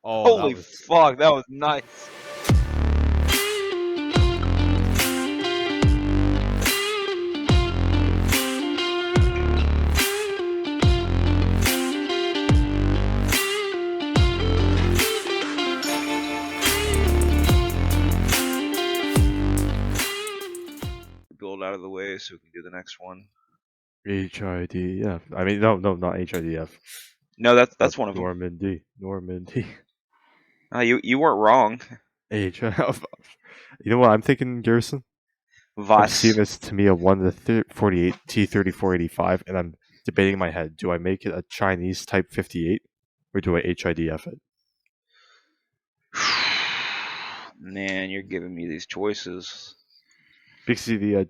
Oh, that Holy was fuck, that was nice. Build out of the way so we can do the next one. HIDF. I mean, no, not HIDF. No, that's one of them. Normandy. You weren't wrong. HIF. You know what I'm thinking, Garrison? I'm Voss. seeing this to me a 1-48 T-3485, and I'm debating in my head, do I make it a Chinese Type 58, or do I HIDF it? Man, you're giving me these choices. Because the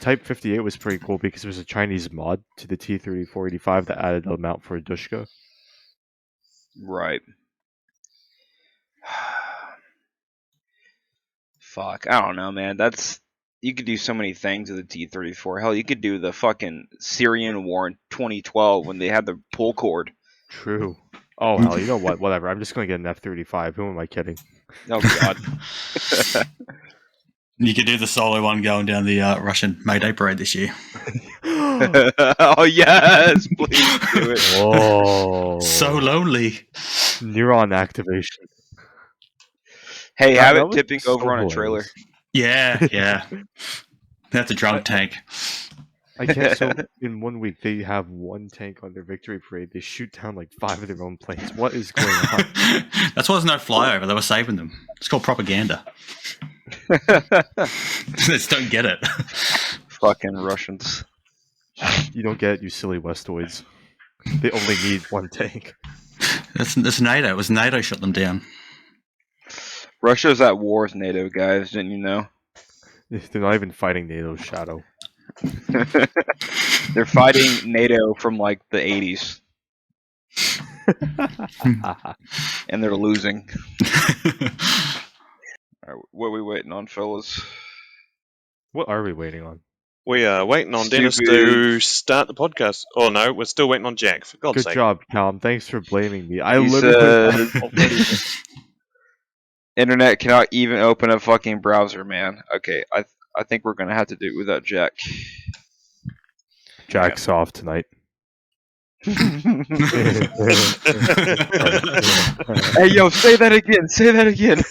Type 58 was pretty cool because it was a Chinese mod to the T-3485 that added a mount for a Dushka. Right. Fuck, I don't know, man. You could do so many things with the T-34. Hell, you could do the fucking Syrian War in 2012 when they had the pull cord. True. Oh, hell, you know what? Whatever. I'm just going to get an F-35. Who am I kidding? Oh, God. You could do the solo one going down the Russian May Day parade this year. Oh, yes! Please do it. Whoa. So lonely. Neuron activation. Hey, have That it was tipping so over on a trailer. hilarious. Yeah. That's a drunk tank. I guess so. In 1 week, they have one tank on their victory parade. They shoot down like 5 of their own planes. What is going on? That's why there's no flyover. They were saving them. It's called propaganda. Just don't get it. Fucking Russians. You don't get it, you silly Westoids. They only need one tank. That's NATO. It was NATO shut them down. Russia's at war with NATO, guys. Didn't you know? They're not even fighting NATO's shadow. They're fighting NATO from like the 80s. And they're losing. All right, what are we waiting on, fellas? What are we waiting on? We are waiting on Dennis to start the podcast. Oh no, we're still waiting on Jack, for God's Good sake. job, Calum. Thanks for blaming me. I He literally... Internet cannot even open a fucking browser, man. Okay, I think we're gonna have to do it without Jack. Jack's off tonight. Hey, yo, say that again. Say that again.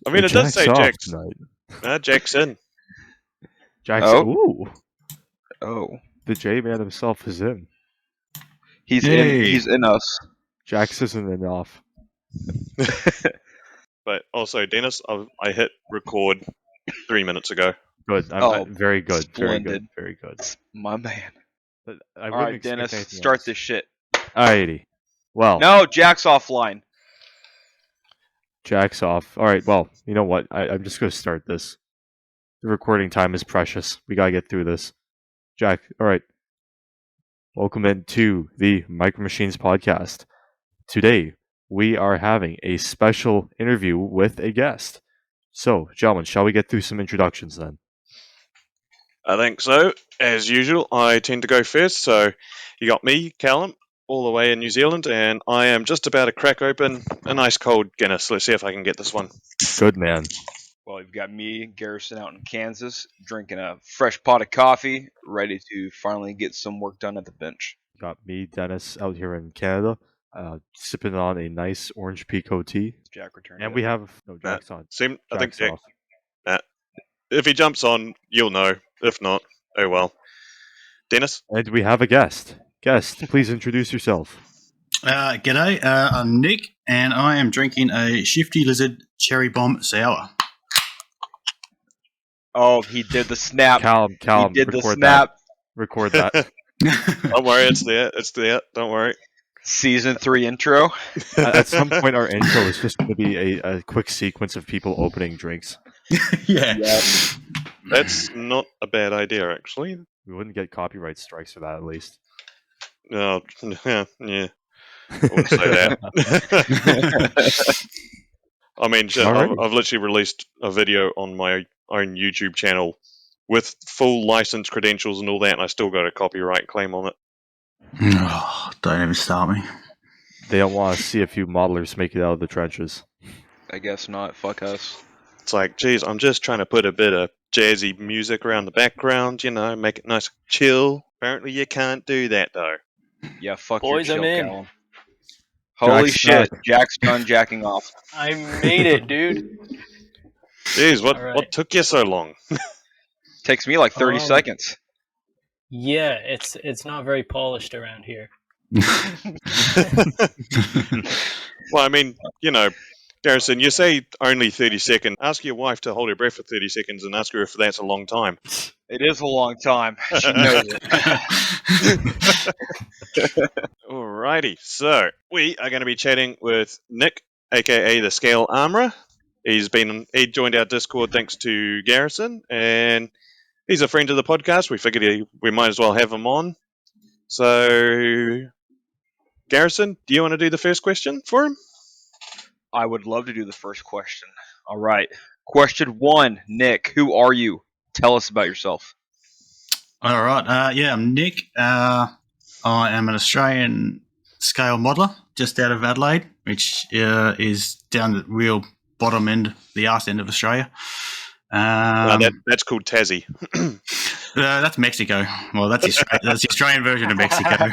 I mean, it does say off Jack's. tonight. Jack's in. Jack's Oh. Ooh. The J-Man himself is in. He's Yay. He's in us. Jax isn't enough. But also, Dennis, I hit record 3 minutes ago. Good. I'm very good. Splendid. Very good. My man. But I All wouldn't right, expect Dennis, anything start else. this shit. Alrighty. Well, No, Jack's offline. Jack's off. Alright, well, you know what? I'm just going to start this. The recording time is precious. We got to get through this. Jack, alright. Welcome into the Micro Machines podcast. Today, we are having a special interview with a guest. So, gentlemen, shall we get through some introductions then? I think so. As usual, I tend to go first, so you got me, Callum, all the way in New Zealand, and I am just about to crack open a nice cold Guinness. Let's see if I can get this one. Good man. Well, you've got me, Garrison, out in Kansas, drinking a fresh pot of coffee, ready to finally get some work done at the bench. Got me, Dennis, out here in Canada, sipping on a nice orange pekoe tea. Jack returned. And we have... No, Jack's on. I think Jack's Jack, off. if he jumps on, you'll know. If not, oh well. Dennis? And we have a guest. Guest, please introduce yourself. G'day, I'm Nick, and I am drinking a Shifty Lizard Cherry Bomb Sour. Oh, he did the snap. Calum, He did the record snap. that. Record that. Don't worry, it's there. Don't worry. Season 3 intro. At some point, our intro is just going to be a quick sequence of people opening drinks. Yeah. That's not a bad idea, actually. We wouldn't get copyright strikes for that, at least. No, yeah. I wouldn't say that. I mean, Alrighty. I've literally released a video on my own YouTube channel with full license credentials and all that, and I still got a copyright claim on it. Oh, don't even start me. They don't want to see a few modelers make it out of the trenches. I guess not. Fuck us. It's like, geez, I'm just trying to put a bit of jazzy music around the background, make it nice, chill. Apparently, you can't do that though. Yeah, fuck Boys, your I'm chill, in. Callum. Holy shit, Jack's done jacking off. I made it, dude. Jeez, All right. what took you so long? Takes me like 30 seconds. Yeah, it's not very polished around here. Well, I mean, Garrison, you say only 30 seconds. Ask your wife to hold her breath for 30 seconds and ask her if that's a long time. It is a long time. She knows it. Alrighty, so we are going to be chatting with Nick, aka the Scale Armourer. He joined our Discord thanks to Garrison, and he's a friend of the podcast. We figured we might as well have him on. So, Garrison, do you want to do the first question for him? I would love to do the first question. All right. Question 1, Nick, who are you? Tell us about yourself. All right. I'm Nick. I am an Australian scale modeller just out of Adelaide, which is down the real bottom end, the arse end of Australia. That's called Tassie. That's Mexico. Well, that's the Australian version of Mexico.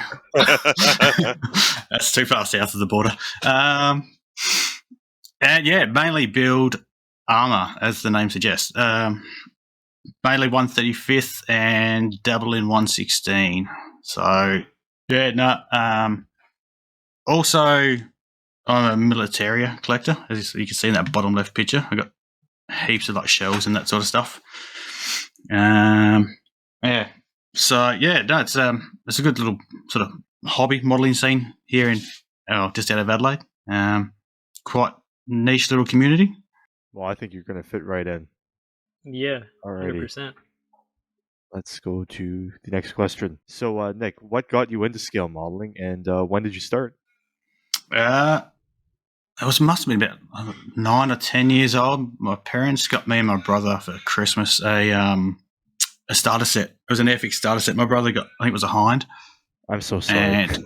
That's too far south of the border. And mainly build armor, as the name suggests. Mainly 135th and double in 116. So, also, I'm a militaria collector, as you can see in that bottom left picture. I've got heaps of shells and that sort of stuff. It's a good little sort of hobby modelling scene here in just out of Adelaide. Quite niche little community. Well, I think you're going to fit right in. Yeah, Alrighty. 100%. Let's go to the next question. So, Nick, what got you into scale modeling, and when did you start? It must have been about 9 or 10 years old. My parents got me and my brother for Christmas a starter set. It was an Airfix starter set. My brother got, I think it was a Hind. I'm so sorry. And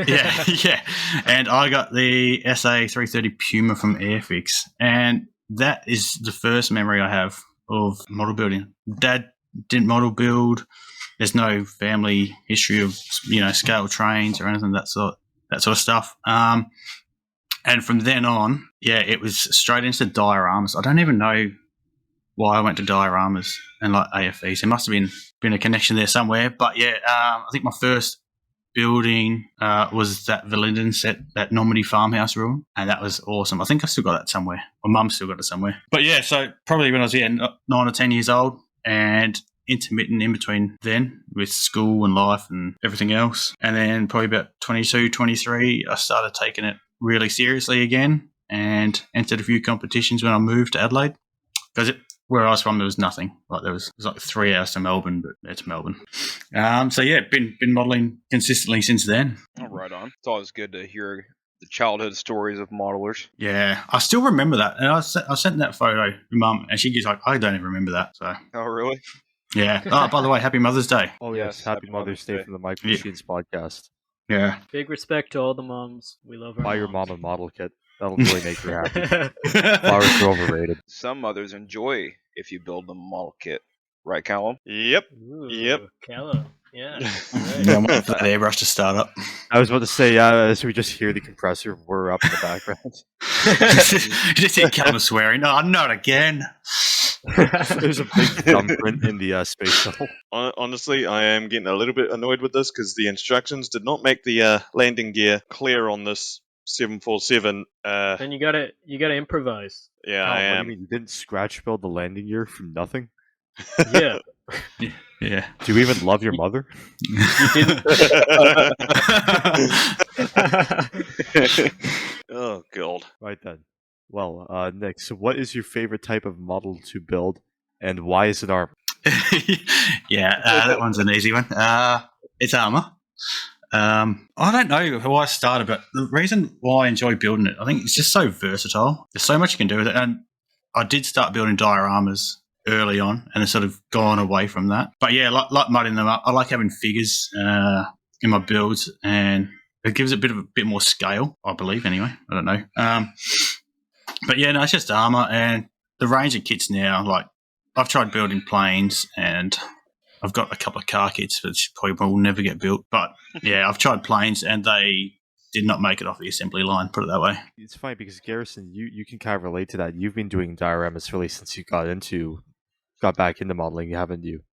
yeah. And I got the SA330 Puma from Airfix. And that is the first memory I have of model building. Dad didn't model build. There's no family history of, scale trains or anything, that sort of stuff. And from then on, it was straight into dioramas. I don't even know why I went to dioramas and AFEs. There must have been a connection there somewhere. But I think my first building was that Verlinden set, that Normandy farmhouse room, and that was awesome. I think I still got that somewhere. My mum still got it somewhere. But so probably when I was 9 or 10 years old, and intermittent in between then with school and life and everything else. And then probably about 22, 23, I started taking it really seriously again and entered a few competitions when I moved to Adelaide. Because where I was from, there was nothing. It was 3 hours to Melbourne, but it's Melbourne. Been modelling consistently since then. Oh, right on. It's always good to hear the childhood stories of modelers. Yeah, I still remember that. And I sent that photo to Mum, and she's like, I don't even remember that. So. Oh, really? Yeah. Oh, by the way, happy Mother's Day. Oh, yes. Happy Mother's Day from the Mike Machines podcast. Yeah. Big respect to all the moms. We love our Buy your moms. mom a model kit. That'll really make her happy. Flowers are overrated. Some mothers enjoy if you build them a model kit. Right, Callum? Yep. Ooh, Yep. Callow. Yeah. Yeah, I'm waiting for that airbrush to start up. I was about to say, so we just hear the compressor whir up in the background. You just hear Callum swearing. Oh, not again. There's a big thumbprint in the space shuttle. Honestly, I am getting a little bit annoyed with this because the instructions did not make the landing gear clear on this 747. Then you gotta improvise. Yeah, Tom, I what do you am. mean? You didn't scratch build the landing gear from nothing? Yeah. Yeah. Do you even love your mother? You didn't. Oh, God. Right then. Well, Nick, so what is your favorite type of model to build, and why is it armor? That one's an easy one. It's armor. I don't know how I started, but the reason why I enjoy building it, I think it's just so versatile. There's so much you can do with it. And I did start building dioramas early on and it's sort of gone away from that. But like mudding them up, I like having figures in my builds, and It gives it a bit more scale, I believe. Anyway, I don't know. But yeah, no, it's just armor and the range of kits now. Like I've tried building planes and I've got a couple of car kits, which probably will never get built. But yeah, I've tried planes and they did not make it off the assembly line. Put it that way. It's funny because Garrison, you can kind of relate to that. You've been doing dioramas really since you got back into modeling, haven't you?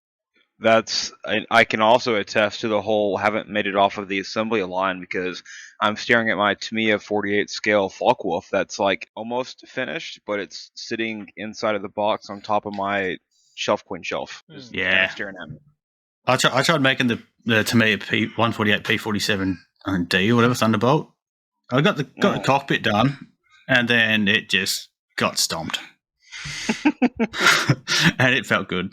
I can also attest to the whole haven't made it off of the assembly line because I'm staring at my Tamiya 48 scale Focke-Wulf that's like almost finished, but it's sitting inside of the box on top of my shelf queen shelf. Just Yeah. kinda staring at me. I tried making the Tamiya P148 P47 D or whatever Thunderbolt. I got the cockpit done, and then it just got stomped, and it felt good.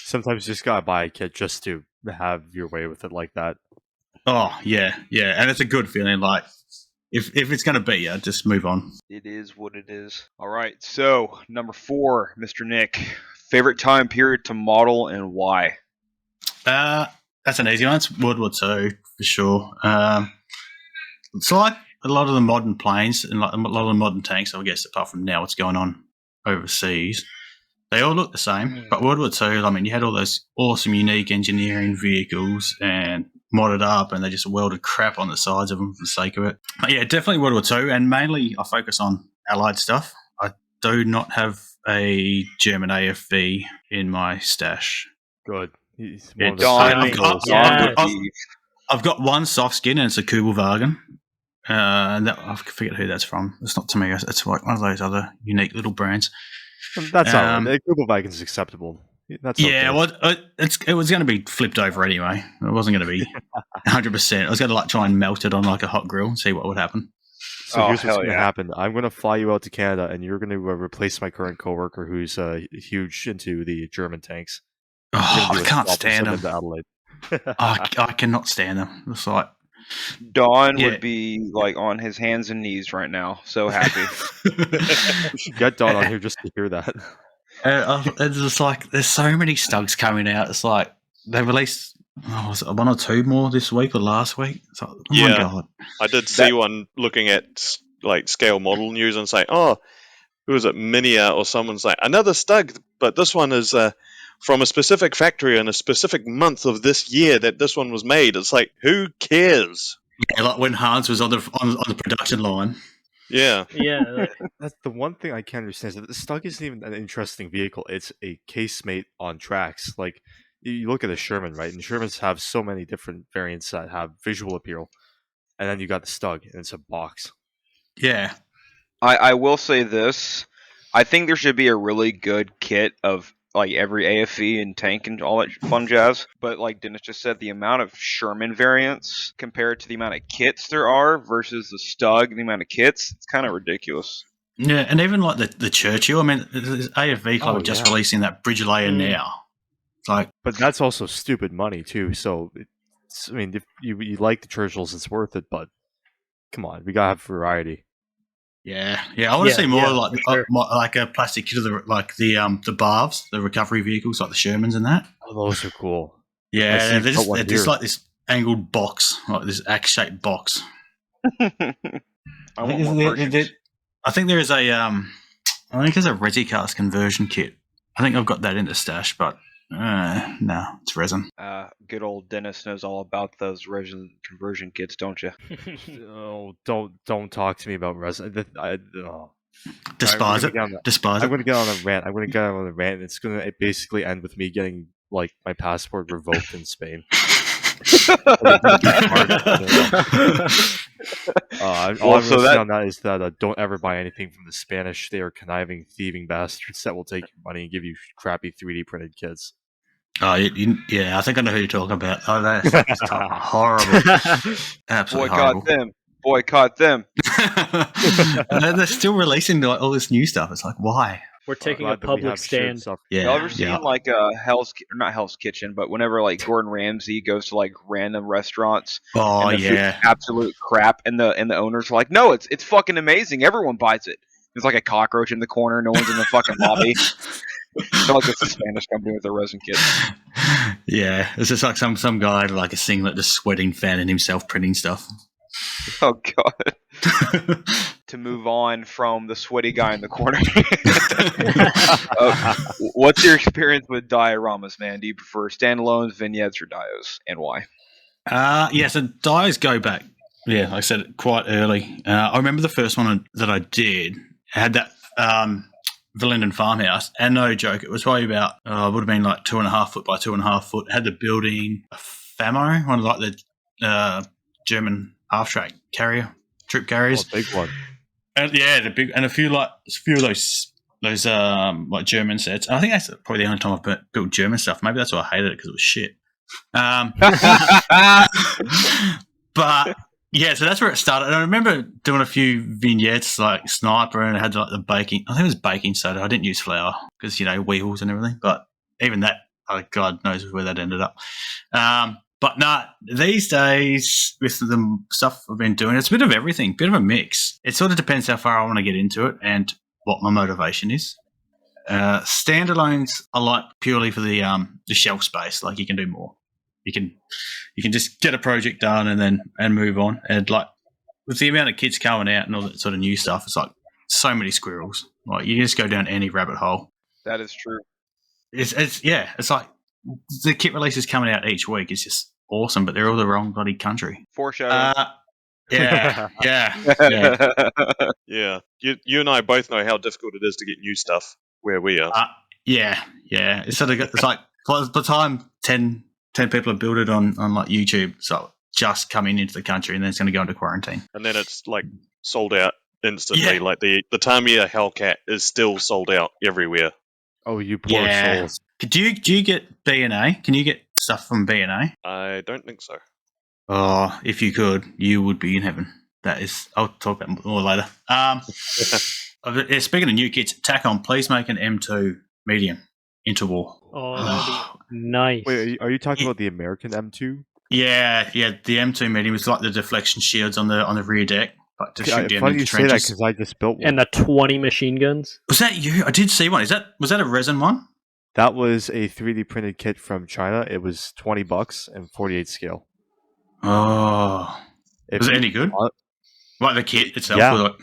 Sometimes you just gotta buy a kit just to have your way with it like that. Oh yeah, and it's a good feeling. Like if it's gonna beat you, just move on. It is what it is. All right, so number 4, Mr. Nick, favorite time period to model and why? That's an easy one. It's World War II for sure. It's like a lot of the modern planes and like a lot of the modern tanks, I guess, apart from now what's going on overseas. They all look the same, but World War II, I mean, you had all those awesome, unique engineering vehicles and modded up, and they just welded crap on the sides of them for the sake of it. But yeah, definitely World War II, and mainly I focus on Allied stuff. I do not have a German AFV in my stash. Good. I've got one soft skin, and it's a Kubelwagen. And I forget who that's from. It's not Tamiya. It's like one of those other unique little brands. That's all right. Kubelwagen's acceptable. That's okay. Yeah, well, it was going to be flipped over anyway. It wasn't going to be 100%. I was going to try and melt it on like a hot grill and see what would happen. So here's what's going to happen. I'm going to fly you out to Canada, and you're going to replace my current coworker, who's huge into the German tanks. Oh, I can't stand them. Adelaide. I cannot stand them. It's like Don would be like on his hands and knees right now, so happy. Get Don on here just to hear that. It's just like there's so many Stugs coming out. It's like they released was it 1 or 2 more this week or last week. It's like, my God. I did see one looking at like Scale Model News and say, "Oh, who was it, Minia or someone's like another Stug, but this one is from a specific factory in a specific month of this year that this one was made." It's like, who cares? Yeah, like when Hans was on the production line. Yeah. That's the one thing I can't understand is that the Stug isn't even an interesting vehicle. It's a casemate on tracks. Like, you look at a Sherman, right? And Shermans have so many different variants that have visual appeal. And then you got the Stug, and it's a box. Yeah. I will say this. I think there should be a really good kit of like every AFE and tank and all that fun jazz. But like Dennis just said, the amount of Sherman variants compared to the amount of kits there are versus the Stug, the amount of kits, it's kind of ridiculous. Yeah, and even like the Churchill. I mean, the AFV Club are just releasing that bridge layer now. It's like, but that's also stupid money too. So, I mean, if you like the Churchills, it's worth it. But come on, we gotta have variety. Yeah. I want to see more like a plastic kit of the BARVs, the recovery vehicles, like the Shermans and that. Oh, those are cool. Yeah, they're just like this angled box, like this axe-shaped box. I think there is a I think there's a ResiCast conversion kit. I think I've got that in the stash, but no, it's resin. Good old Dennis knows all about those resin conversion kits, don't you? Oh, don't talk to me about resin. Despise it. Despise it. I'm going to get on a rant. And it's going to basically end with me getting like my passport revoked in Spain. All I'm going to say on that is that don't ever buy anything from the Spanish. They are conniving, thieving bastards that will take your money and give you crappy 3D printed kits. Oh, yeah, I think I know who you're talking about. Oh, that's horrible. Absolutely horrible. Boycott them. They're still releasing all this new stuff. It's like, why? We're taking a public stand. Yeah. Y'all ever seen like not Hell's Kitchen, but whenever like Gordon Ramsay goes to like random restaurants, and the food's absolute crap, and the owners are like, no, it's fucking amazing. Everyone buys it. There's like a cockroach in the corner. No one's in the fucking lobby. I feel like it's a Spanish company with a resin kit. Yeah, it's just like some guy like a singlet just sweating, fanning himself, printing stuff. Oh god. To move on from the sweaty guy in the corner. What's your experience with dioramas, man? Do you prefer standalones, vignettes, or dios, and why? Yeah, so dios go back. Yeah, like I said, quite early. I remember the first one that I did had that Verlinden farmhouse, and no joke, it was probably about would have been like 2.5 foot by 2.5 foot. It had the building a FAMO, one of like the German half track troop carriers. Oh, big one. And yeah, the big and a few of those like German sets. And I think that's probably the only time I've built German stuff. Maybe that's why I hated it because it was shit. But yeah, so that's where it started. And I remember doing a few vignettes like Sniper, and it had like the baking. I think it was baking soda. I didn't use flour because wheels and everything. But even that, God knows where that ended up. But no, these days with the stuff I've been doing, it's a bit of everything, bit of a mix. It sort of depends how far I want to get into it and what my motivation is. Standalones I like purely for the shelf space. Like you can do more. You can just get a project done and move on. And like with the amount of kits coming out and all that sort of new stuff, it's like so many squirrels. Like you just go down any rabbit hole. That is true. It's like the kit releases coming out each week. It's just awesome, but they're all the wrong bloody country. Foreshadow. Yeah. Yeah. You and I both know how difficult it is to get new stuff where we are. Yeah. It's sort of it's like by the time 10 people have built it on like YouTube, so just coming into the country, and then it's going to go into quarantine. And then it's like sold out instantly. Yeah. Like the Tamiya Hellcat is still sold out everywhere. Oh, you poor souls. Do you get B&A? Can you get stuff from B&A? I don't think so. Oh, if you could, you would be in heaven. That is, I'll talk about more later. Speaking of new kits, Tac-On, please make an M2 medium interwar. Oh, that'd be nice. Wait, are you talking about the American M2? Yeah, the M2 medium is like the deflection shields on the rear deck, but to shoot down Funny into you say that trenches. because I just built one. And the 20 machine guns. Was that you? I did see one. Was that a resin one? That was a 3D printed kit from China. It was $20 and 48 scale. Oh, If was it you any good? want- Like the kit itself?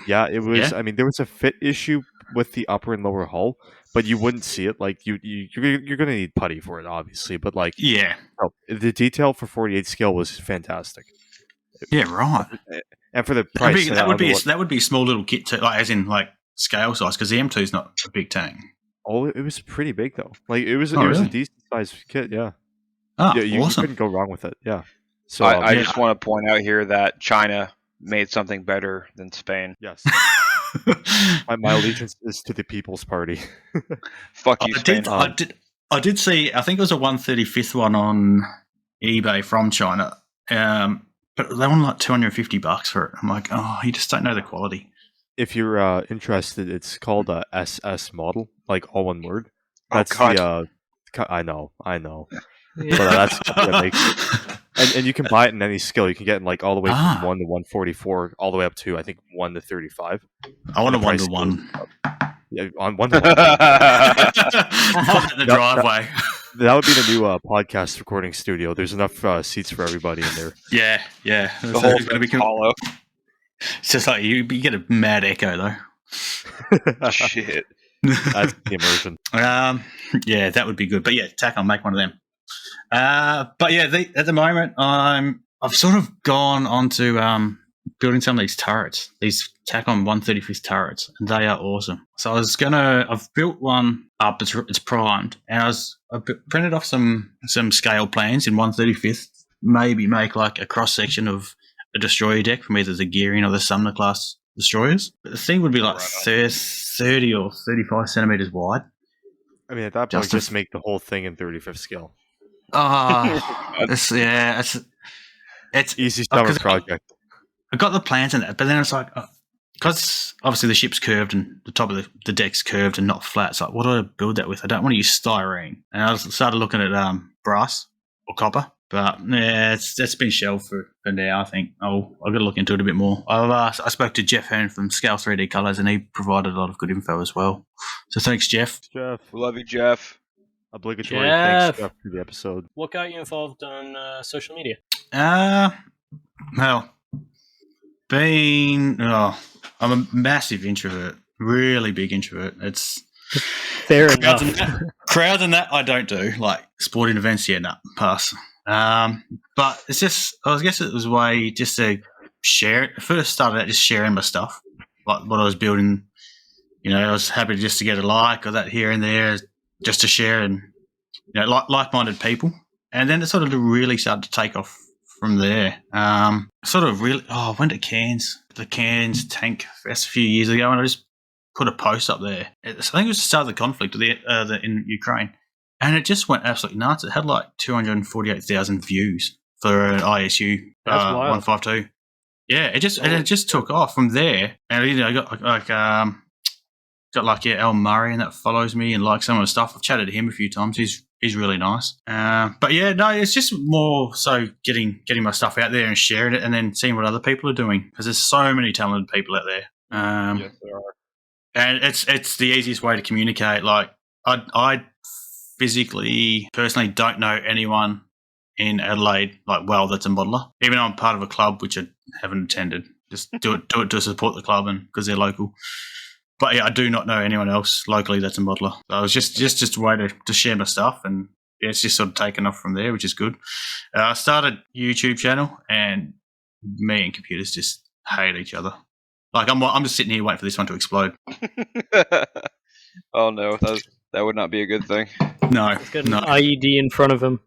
Yeah, it was. Yeah? I mean, there was a fit issue with the upper and lower hull, but you wouldn't see it. Like you're going to need putty for it, obviously. But like, Yeah. the detail for 48 scale was fantastic. Yeah, right. And for the price, That would be a small little kit too, like as in like scale size, because the M2 is not a big tank. Oh, it was pretty big though. Like it was really? a decent sized kit. Yeah. Oh, Yeah, you awesome. couldn't go wrong with it. Yeah. So I yeah. just want to point out here that China made something better than Spain. yes, my allegiance is to the People's Party. Fuck you, Spain. I did see. I think it was a 135th one on eBay from China, but they want like $250 for it. I'm like, oh, you just don't know the quality. If you're interested, it's called a SS model, like all one word. Oh, That's God. I know. Yeah. But that's what makes it. And you can buy it in any scale. You can get it like all the way from 1 to 144, all the way up to I think 1 to 35. I want a The price 1-to-1. Yeah, on 1 to 1. Put it in the driveway. That would be the new podcast recording studio. There's enough seats for everybody in there. Yeah. The whole thing's hollow. It's just like you get a mad echo though. Shit. That's the immersion. Yeah, that would be good. But yeah, Tac-On, make one of them. But yeah, at the moment, I've sort of gone on to building some of these turrets, these Tac-On 135th turrets, and they are awesome. So I've built one up. It's primed, and I printed off some scale plans in 135th. Maybe make like a cross section of a destroyer deck from either the Gearing or the Sumner class destroyers. But the thing would be like 30 or 35 centimeters wide. I mean, at that point, just make the whole thing in 35th scale. It's Easy summer project. I got the plans in that, but then it's like, because obviously the ship's curved and the top of the deck's curved and not flat. It's like, what do I build that with? I don't want to use styrene. And I started looking at brass or copper. But yeah, that's been shelved for now. I think I've got to look into it a bit more. I spoke to Jeff Hearn from Scale 3D Colors, and he provided a lot of good info as well. So thanks, Jeff. Jeff, We love you, Jeff. obligatory Jeff. thanks, Jeff, for the episode. What got you involved on social media? Well, I'm a massive introvert, really big introvert. It's Fair crowds enough. crowds and that I don't do, like sporting events. Yeah, no, pass. But it's just, I guess it was a way just to share it. I first started out just sharing my stuff, like what I was building. You know, I was happy just to get a like or that here and there, just to share and, you know, like-minded people. And then it sort of really started to take off from there. I went to the Cairns Tank Fest a few years ago, and I just put a post up there. I think it was the start of the conflict in Ukraine. And it just went absolutely nuts. It had like 248,000 views for an ISU That's wild. 152. Yeah, it just took off from there. And, you know, I got like Al Murray, and that follows me and likes some of the stuff. I've chatted to him a few times. He's really nice. But yeah, no, it's just more so getting my stuff out there and sharing it, and then seeing what other people are doing, because there's so many talented people out there. Yes, there are. And it's the easiest way to communicate. Like I physically, personally don't know anyone in Adelaide that's a modeller. Even though I'm part of a club which I haven't attended. Just do it to support the club and because they're local. But yeah, I do not know anyone else locally that's a modeller. So it was just a way to share my stuff, and yeah, it's just sort of taken off from there, which is good. I started a YouTube channel, and me and computers just hate each other. Like I'm just sitting here waiting for this one to explode. Oh no, that would not be a good thing. No, He's got an no. IED in front of him.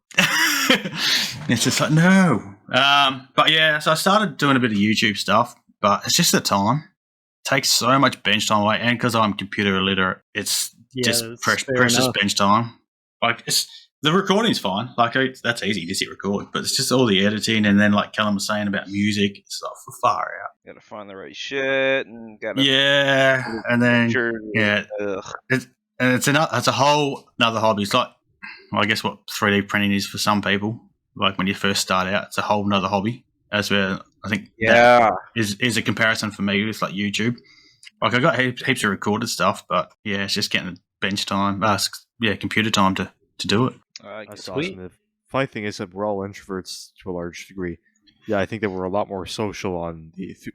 It's just like no. But yeah, so I started doing a bit of YouTube stuff, but it's just the time. It takes so much bench time away, and because I'm computer illiterate, it's just that's precious fair bench time. Like the recording's fine. Like that's easy, just hit record. But it's just all the editing, and then like Callum was saying about music and stuff, far out. Gotta find the right shit and gotta And then Ugh. it's a whole another hobby. It's like, well, I guess what 3D printing is for some people. Like when you first start out, it's a whole nother hobby. That's where I think that is a comparison for me with like YouTube. Like I got heaps of recorded stuff, but yeah, it's just getting the bench time, computer time to do it. That's Sweet. awesome. The funny thing is that we're all introverts to a large degree. Yeah, I think that we're a lot more social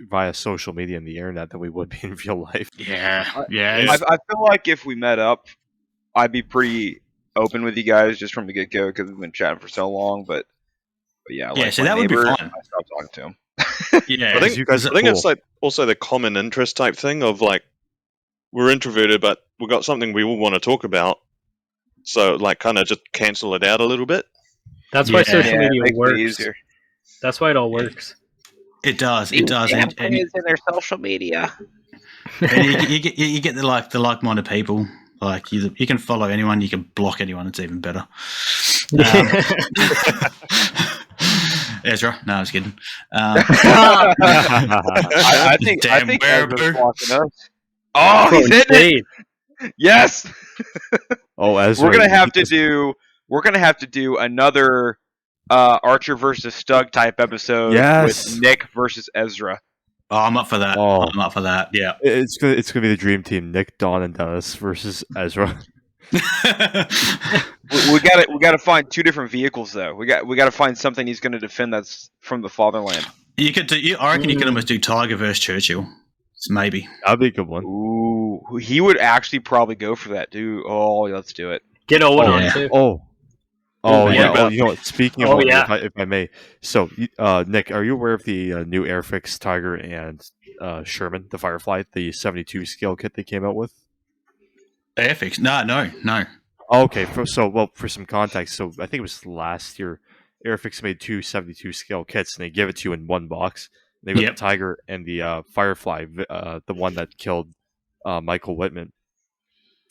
via social media and the internet than we would be in real life. Yeah. I feel like if we met up, I'd be pretty open with you guys just from the get go because we've been chatting for so long. But yeah, like so my that would be neighbor, fine. I stopped talking to him. Yeah. I think you guys I are think cool. it's like also the common interest type thing of like we're introverted, but we've got something we all want to talk about. So like kind of just cancel it out a little bit. That's why Yeah. social Yeah, it media makes it works. easier. That's why it all works. It does. And in their social media. you get the like-minded people. Like you can follow anyone, you can block anyone. It's even better. Ezra, no, I was kidding. I think Damn Ezra's werebear. blocking us. Oh, he's hitting it. Yes. Oh, Ezra, We're gonna you have to just- do another Archer versus Stug type episode Yes. with Nick versus Ezra. Oh, I'm up for that. Oh. I'm up for that. Yeah. It's gonna be the dream team: Nick, Don, and Dennis versus Ezra. We gotta find two different vehicles though. We gotta find something he's gonna defend that's from the fatherland. I reckon you could almost do Tiger versus Churchill. Maybe. That'd be a good one. Ooh, he would actually probably go for that, dude. Oh, let's do it. Get Owen Yeah. on too. Oh yeah. yeah. Oh, you know what? Speaking of, Oh, Owen, yeah. if I may, so Nick, are you aware of the new Airfix Tiger and Sherman, the Firefly, the 72 scale kit they came out with? Airfix? No. Okay, for some context, so I think it was last year, Airfix made two 72 scale kits, and they give it to you in one box. They got Yep. the Tiger and the Firefly, the one that killed Michael Whitman.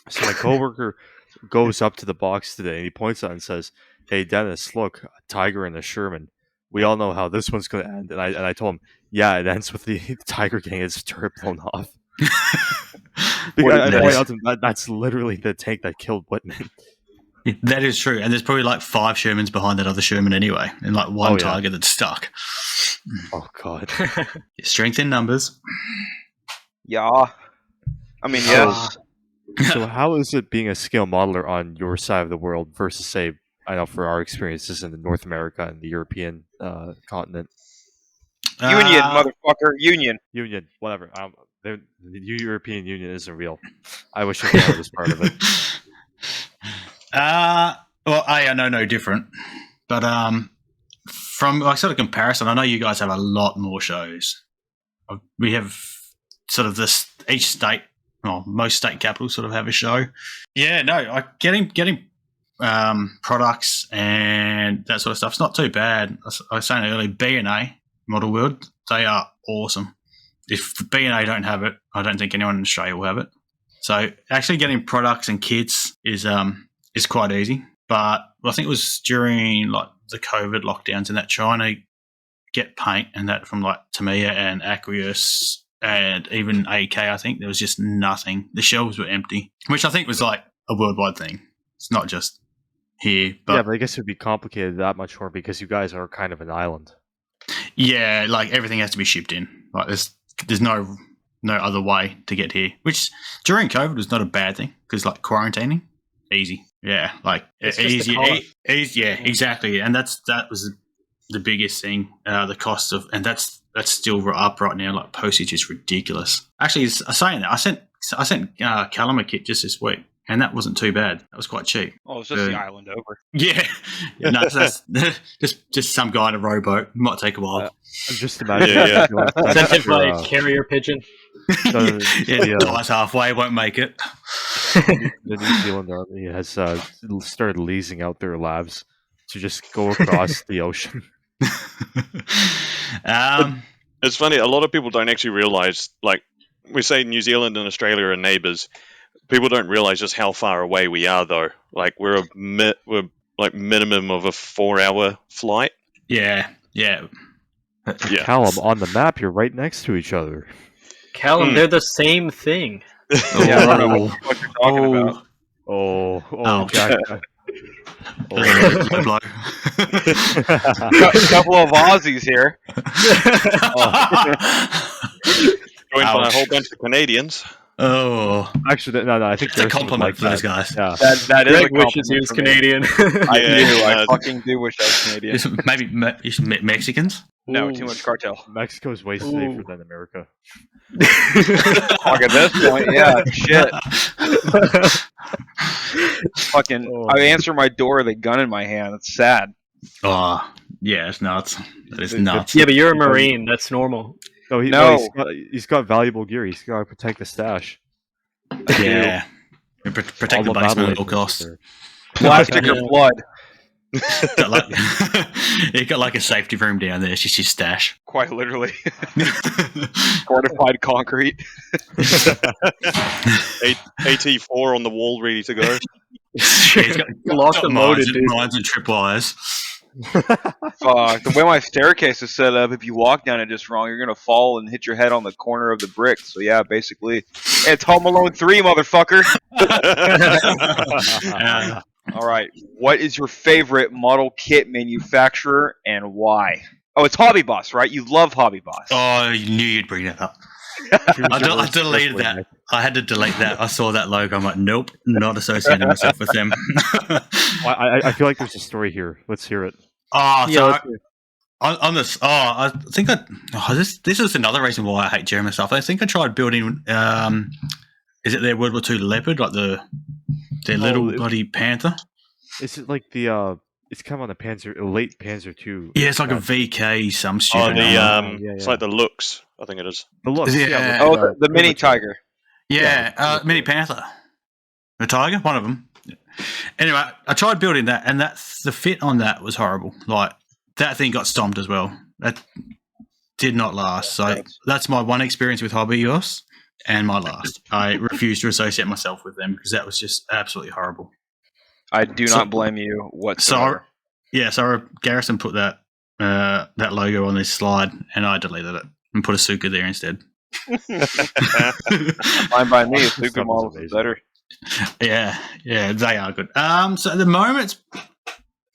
So my coworker goes up to the box today, and he points out and says, "Hey Dennis, look, a Tiger and a Sherman. We all know how this one's going to end." And I told him, "Yeah, it ends with the Tiger getting its turret blown off." Because I Nice. point out to him, that's literally the tank that killed Whitman. That is true, and there's probably like 5 Shermans behind that other Sherman anyway, and like one Oh, yeah. Tiger that's stuck. Oh god. Strength in numbers. Yeah. I mean, yes. So how is it being a scale modeler on your side of the world versus, say, I know for our experiences in the North America and the European continent? Union, motherfucker. Union. Union, whatever. The European Union isn't real. I wish Canada was part of it. Well, I know no different, but from like sort of comparison, I know you guys have a lot more shows. We have sort of this each state, well, most state capitals sort of have a show. Yeah, no, getting products and that sort of stuff's not too bad. I was saying earlier, B&A Model World, they are awesome. If B&A don't have it, I don't think anyone in Australia will have it. So actually getting products and kits is quite easy. But I think it was during like the COVID lockdowns and that trying to get paint and that from like Tamiya and Aqueous and even AK, I think there was just nothing. The shelves were empty, which I think was like a worldwide thing. It's not just here. But yeah, but I guess it would be complicated that much more because you guys are kind of an island. yeah, like everything has to be shipped in. Like there's no other way to get here, which during COVID was not a bad thing because like quarantining, easy. Yeah, like It's just the easy. cost. Yeah, exactly. And that was the biggest thing, the cost of, and that's still up right now. Like postage is ridiculous. Actually, saying that, I sent Callum a kit just this week, and that wasn't too bad. That was quite cheap. Oh, it's just the island over. Yeah, no, that's just some guy in a rowboat. Might take a while. I'm just imagining. Yeah, Sent it by carrier pigeon. Yeah, dies halfway, won't make it. The New Zealand Army has started leasing out their labs to just go across the ocean. It's funny, a lot of people don't actually realise, like, we say New Zealand and Australia are neighbours. People don't realise just how far away we are, though. Like, we're like minimum of a 4-hour flight. Yeah. Yeah. Callum, on the map, you're right next to each other. Callum, they're the same thing. Yeah, I don't know what you're talking about. Oh. Jack. Low blow. A couple of Aussies here. Joined by a Ouch. whole bunch of Canadians. Oh, Actually, no, I think it's a there's compliment for those that. guys. Yeah. That is a Greg wishes he compliment was for me. Canadian. I Yeah, do. I no. fucking do wish I was Canadian. It's maybe Mexicans. No, Ooh. too much cartel. Mexico's way Ooh. safer than America. Fuck, at this point, yeah, shit. Fucking, Oh. I answer my door with a gun in my hand. It's sad. Oh, yeah, it's nuts. That is The- nuts. Yeah, but you're a Marine. That's normal. No, No. he's got valuable gear. He's got to protect the stash. Yeah. Protect the All basement at battle all costs. there. Plastic or blood. Got like, you got like a safety room down there. It's just your stash. Quite literally. Fortified concrete. AT4 on the wall, ready to go. Yeah, it's got Locked and loaded, dude. mines and tripwires. Fuck. The way my staircase is set up, if you walk down it just wrong, you're gonna fall and hit your head on the corner of the brick. So yeah, basically, it's Home Alone 3, motherfucker. All right. What is your favorite model kit manufacturer and why? Oh, it's Hobby Boss, right? You love Hobby Boss. Oh, I knew you'd bring that up. I deleted that. I had to delete that. I saw that logo. I'm like, nope, not associating myself with them. I feel like there's a story here. Let's hear it. Oh, Yeah, so let's do on this, I think this is another reason why I hate German stuff. I think I tried building. Is it their World War II Leopard, like their little bloody Panther? Is it like the it's kind of on the late Panzer II? Yeah, it's like a VK, some Oh, stupid. the number. it's like the looks, I think it is. The look. Yeah. Oh, the Mini Tiger. Yeah, Mini Panther. The Tiger, one of them. Anyway, I tried building that, and the fit on that was horrible. Like, that thing got stomped as well. That did not last. So that's my one experience with Hobby Horse, and my last. I refuse to associate myself with them because that was just absolutely horrible. I do So- not blame you whatsoever. So Garrison put that logo on this slide, and I deleted it and put a Suka there instead. Fine by me. If This Super stuff is models is amazing. better. Yeah, they are good. So at the moment,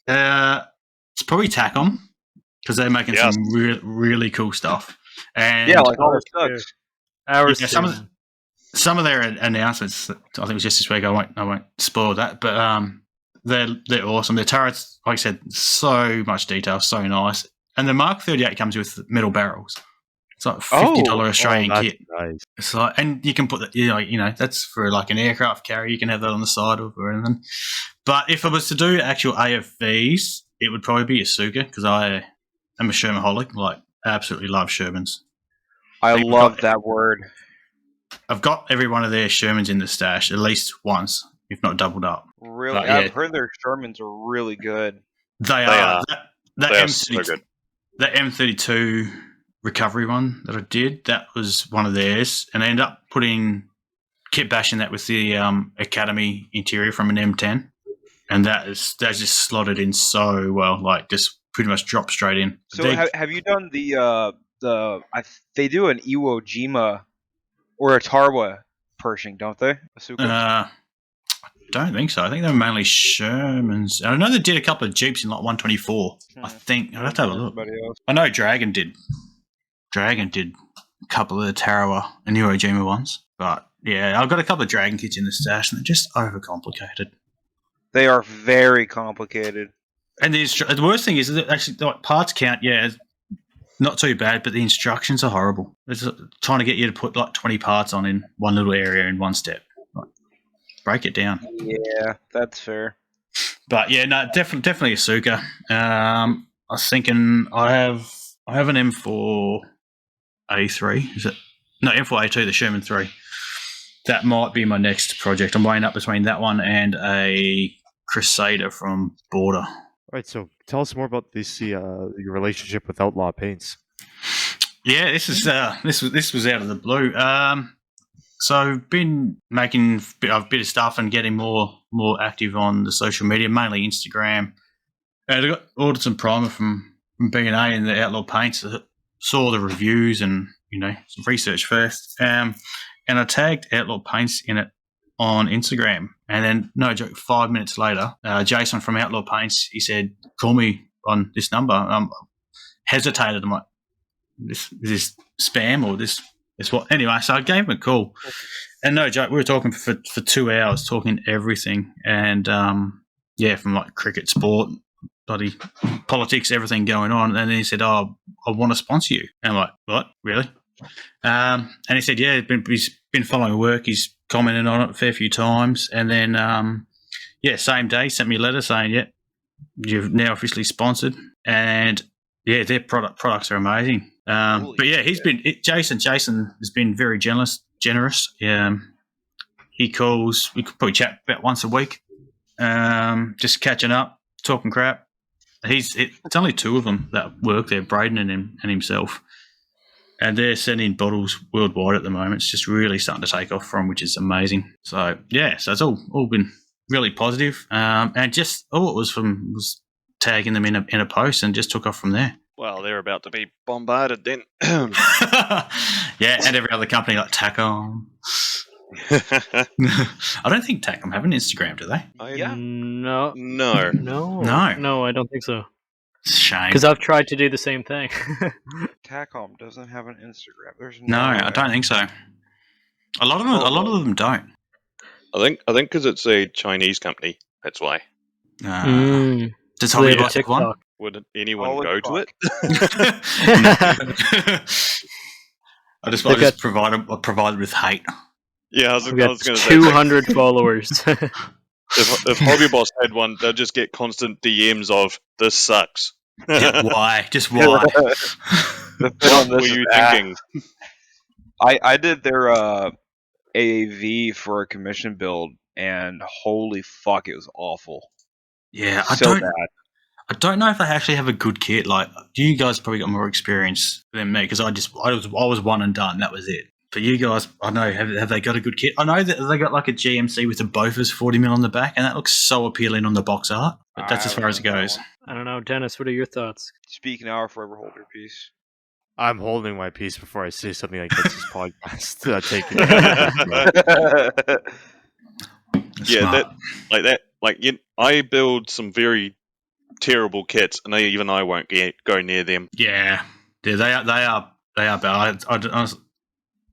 it's probably TACOM because they're making Yes. some really cool stuff. And Yeah, like all Ours the too. sucks. Ours Yeah, too. some of their announcements, I think it was just this week. I won't spoil that, but they're awesome. Their turrets, like I said, so much detail, so nice. And the Mark 38 comes with metal barrels. It's like $50 Australian that's kit. nice. It's like, and you can put that, that's for like an aircraft carrier. You can have that on the side of or anything. But if I was to do actual AFVs, it would probably be a Suka because I am a Shermanaholic. Like, I absolutely love Shermans. I We've love got- that word. I've got every one of their Shermans in the stash at least once, if not doubled up. Really, But, yeah. I've heard their Shermans are really good. They are. are. That They are M32, so good. That M32 recovery one that I did, that was one of theirs, and I ended up kit bashing that with the Academy interior from an M10, and that's just slotted in so well, like just pretty much dropped straight in. So have you done they do an Iwo Jima or a Tarwa Pershing, don't they? Asuka? Don't think so. I think they were mainly Shermans. I know they did a couple of Jeeps in like 124. I think I'd have to have a look. Everybody else. I know Dragon did a couple of the Tarawa and Iwo Jima ones, but yeah, I've got a couple of Dragon kits in the stash, and they're just overcomplicated. They are very complicated. And the worst thing is that actually, like, parts count, yeah, not too bad, but the instructions are horrible. It's trying to get you to put like 20 parts on in one little area in one step. Like, break it down. Yeah, that's fair. But yeah, no, definitely a Suka. I was thinking I have an M4A3. Is it? No, M4A2, the Sherman 3. That might be my next project. I'm weighing up between that one and a Crusader from Border. All right, so tell us more about this your relationship with Outlaw Paints. Yeah, this was out of the blue. So I've been making a bit of stuff and getting more active on the social media, mainly Instagram. And I ordered some primer from B&A and the Outlaw Paints. Saw the reviews and some research first. And I tagged Outlaw Paints in it on Instagram. And then, no joke, 5 minutes later, Jason from Outlaw Paints, he said, "Call me on this number." Hesitated. I'm like, is this spam or this what? Anyway, so I gave him a call. And no joke, we were talking for 2 hours, talking everything. And, from like cricket, sport, bloody politics, everything going on. And then he said, "Oh, I want to sponsor you." And I'm like, "What? Really?" And he said, "Yeah, he's been following work. He's commented on it a fair few times." And then, same day, sent me a letter saying, "Yeah, you've now officially sponsored." And yeah, their products are amazing. But yeah, Jason has been very generous. He calls. We could probably chat about once a week, just catching up, talking crap. It's only two of them that work there, Braden and himself. And they're sending bottles worldwide at the moment. It's just really starting to take off from, which is amazing. So yeah, so it's all been really positive. And just all it was tagging them in a post and just took off from there. Well, they're about to be bombarded then. Yeah, and every other company like TACOM. I don't think TACOM have an Instagram, do they? Yeah. No. No. No, I don't think so. It's a shame. Because I've tried to do the same thing. TACOM doesn't have an Instagram. There's No, I don't think so. A lot of them don't. I think because it's a Chinese company. That's why. Does So they Hobby have a have one? TikTok. Would anyone Holy go to fuck. it? I just They've got- provided with hate. Yeah, I was We've going got to say. 200 followers. If Hobby Boss had one, they'd just get constant DMs of "this sucks." Yeah, why? Just why? The fit on What this were you is ass. thinking? I did their AAV for a commission build, and holy fuck, it was awful. Yeah, So bad. I don't know if they actually have a good kit. Like, you guys probably got more experience than me because I was one and done. That was it. For you guys, I know have they got a good kit? I know that they got like a GMC with a Bofors 40mm on the back, and that looks so appealing on the box art. But that's as far as it goes. I don't know, Dennis. What are your thoughts? Speak now or forever hold your peace. I'm holding my peace before I say something like this podcast. Take it. Smart. I build some very terrible kits, and I won't go near them. Yeah, they are bad. I honestly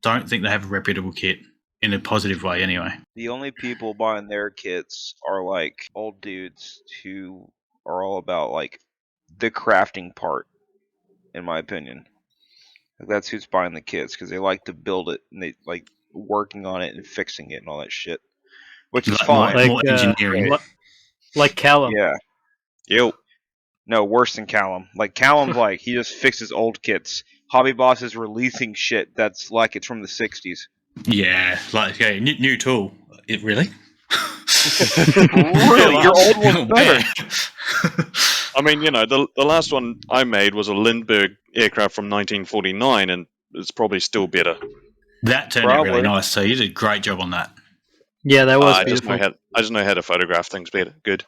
don't think they have a reputable kit in a positive way. Anyway, The only people buying their kits are like old dudes who are all about like the crafting part, in my opinion. Like, that's who's buying the kits because they like to build it and they like working on it and fixing it and all that shit, which is like more, fine. more engineering. Like Callum. Yeah, Yo, no, worse than Callum. Like Callum's like he just fixes old kits. Hobby Boss is releasing shit that's like it's from the '60s. Yeah, like okay, new tool. It really? Really, your old one's better. I mean, the last one I made was a Lindbergh aircraft from 1949, and it's probably still better. That turned out really Probably. nice. So you did a great job on that. Yeah, that was I just beautiful. know how to photograph things better. Good.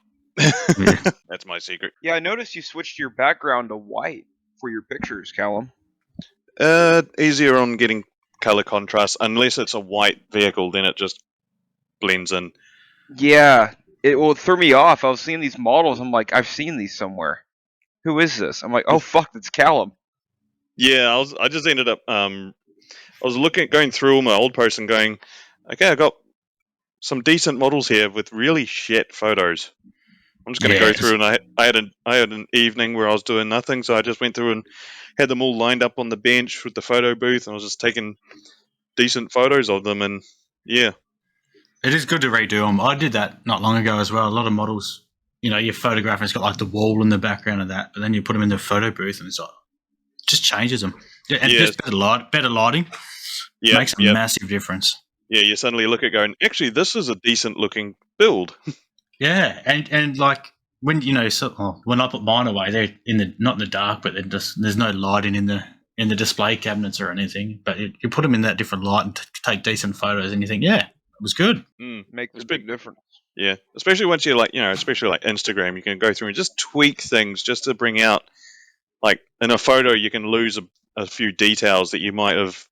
That's my secret. Yeah, I noticed you switched your background to white for your pictures, Callum. Easier on getting color contrast. Unless it's a white vehicle, then it just blends in. Yeah, it threw me off. I was seeing these models. I'm like, I've seen these somewhere. Who is this? I'm like, oh fuck, that's Callum. Yeah, I just ended up. I was going through all my old posts and going, okay, I got some decent models here with really shit photos. I'm just going to go through, and I had an evening where I was doing nothing, so I just went through and had them all lined up on the bench with the photo booth, and I was just taking decent photos of them, and yeah. It is good to redo them. I did that not long ago as well. A lot of models, your photograph and it's got like the wall in the background of that, but then you put them in the photo booth and it's like, just changes them. Yeah, and just better lighting makes a massive difference. Yeah, you suddenly look at going, actually, this is a decent looking build. Yeah, and like when when I put mine away, they're not in the dark, but there's no lighting in the display cabinets or anything. But you put them in that different light and take decent photos, and you think, yeah, it was good. Makes a big difference. Yeah, especially once you're especially like Instagram, you can go through and just tweak things just to bring out, like in a photo, you can lose a few details that you might have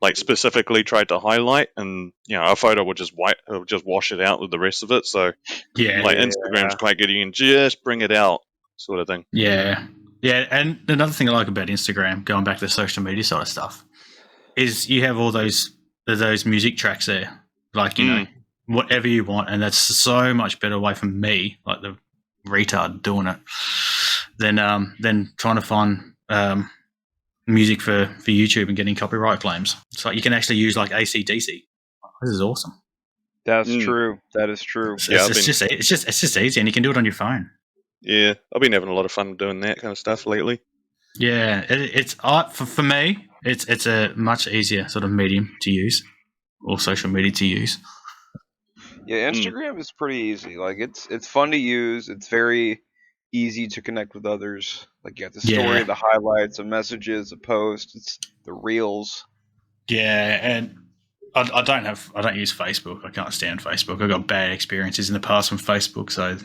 like specifically tried to highlight, and a photo will just wash it out with the rest of it. So Instagram's quite good. You can just bring it out, sort of thing. Yeah. And another thing I like about Instagram, going back to the social media side of stuff, is you have all those music tracks there, like whatever you want, and that's so much better way from me, like the retard doing it, than trying to find music for YouTube and getting copyright claims. It's like you can actually use like AC/DC. This is awesome. That's true. That is true. It's just easy, and you can do it on your phone. Yeah, I've been having a lot of fun doing that kind of stuff lately. Yeah, it's for me. It's a much easier sort of medium to use, or social media to use. Yeah, Instagram is pretty easy. Like it's fun to use. It's very easy to connect with others. Like you got the story, the highlights, the messages, the posts, it's the reels. Yeah, and I don't use Facebook. I can't stand Facebook. I got bad experiences in the past from Facebook, so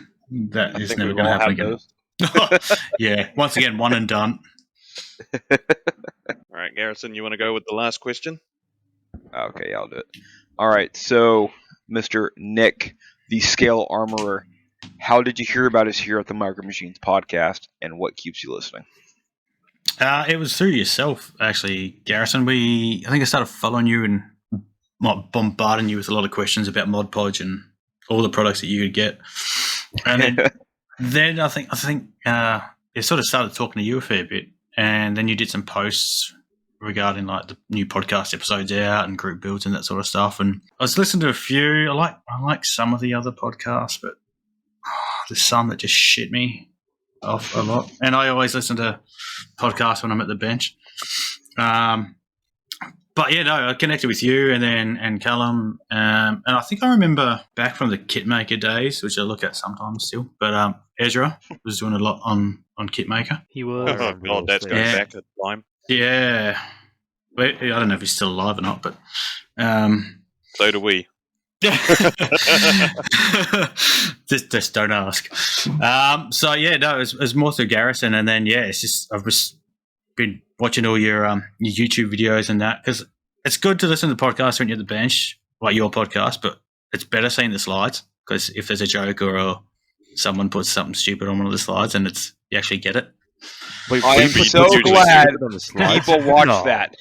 that is never going to happen again. Yeah, once again, one and done. All right, Garrison, you want to go with the last question? Okay, I'll do it. All right, so Mr. Nick, the Scale Armourer, how did you hear about us here at the Micro Machines podcast, and what keeps you listening? It was through yourself, actually, Garrison. I think I started following you and bombarding you with a lot of questions about Mod Podge and all the products that you could get, and then I think it sort of started talking to you a fair bit, and then you did some posts regarding like the new podcast episodes out and group builds and that sort of stuff. And I was listening to a few. I like some of the other podcasts, but there's some that just shit me off a lot. And I always listen to podcasts when I'm at the bench. But yeah, no, I connected with you and Callum, and I think I remember back from the Kitmaker days, which I look at sometimes still. But Ezra was doing a lot on Kitmaker. He was. Oh God, that's going back at the time. Yeah, I don't know if he's still alive or not, but so do we. just don't ask. So yeah, no, it was more through Garrison, and then it's just I've just been watching all your YouTube videos and that, because it's good to listen to the podcast when you're at the bench, like your podcast, but it's better seeing the slides. because if there's a joke or someone puts something stupid on one of the slides and you actually get it. Wait, I am people so put glad stupid on the slides? people watch No. that.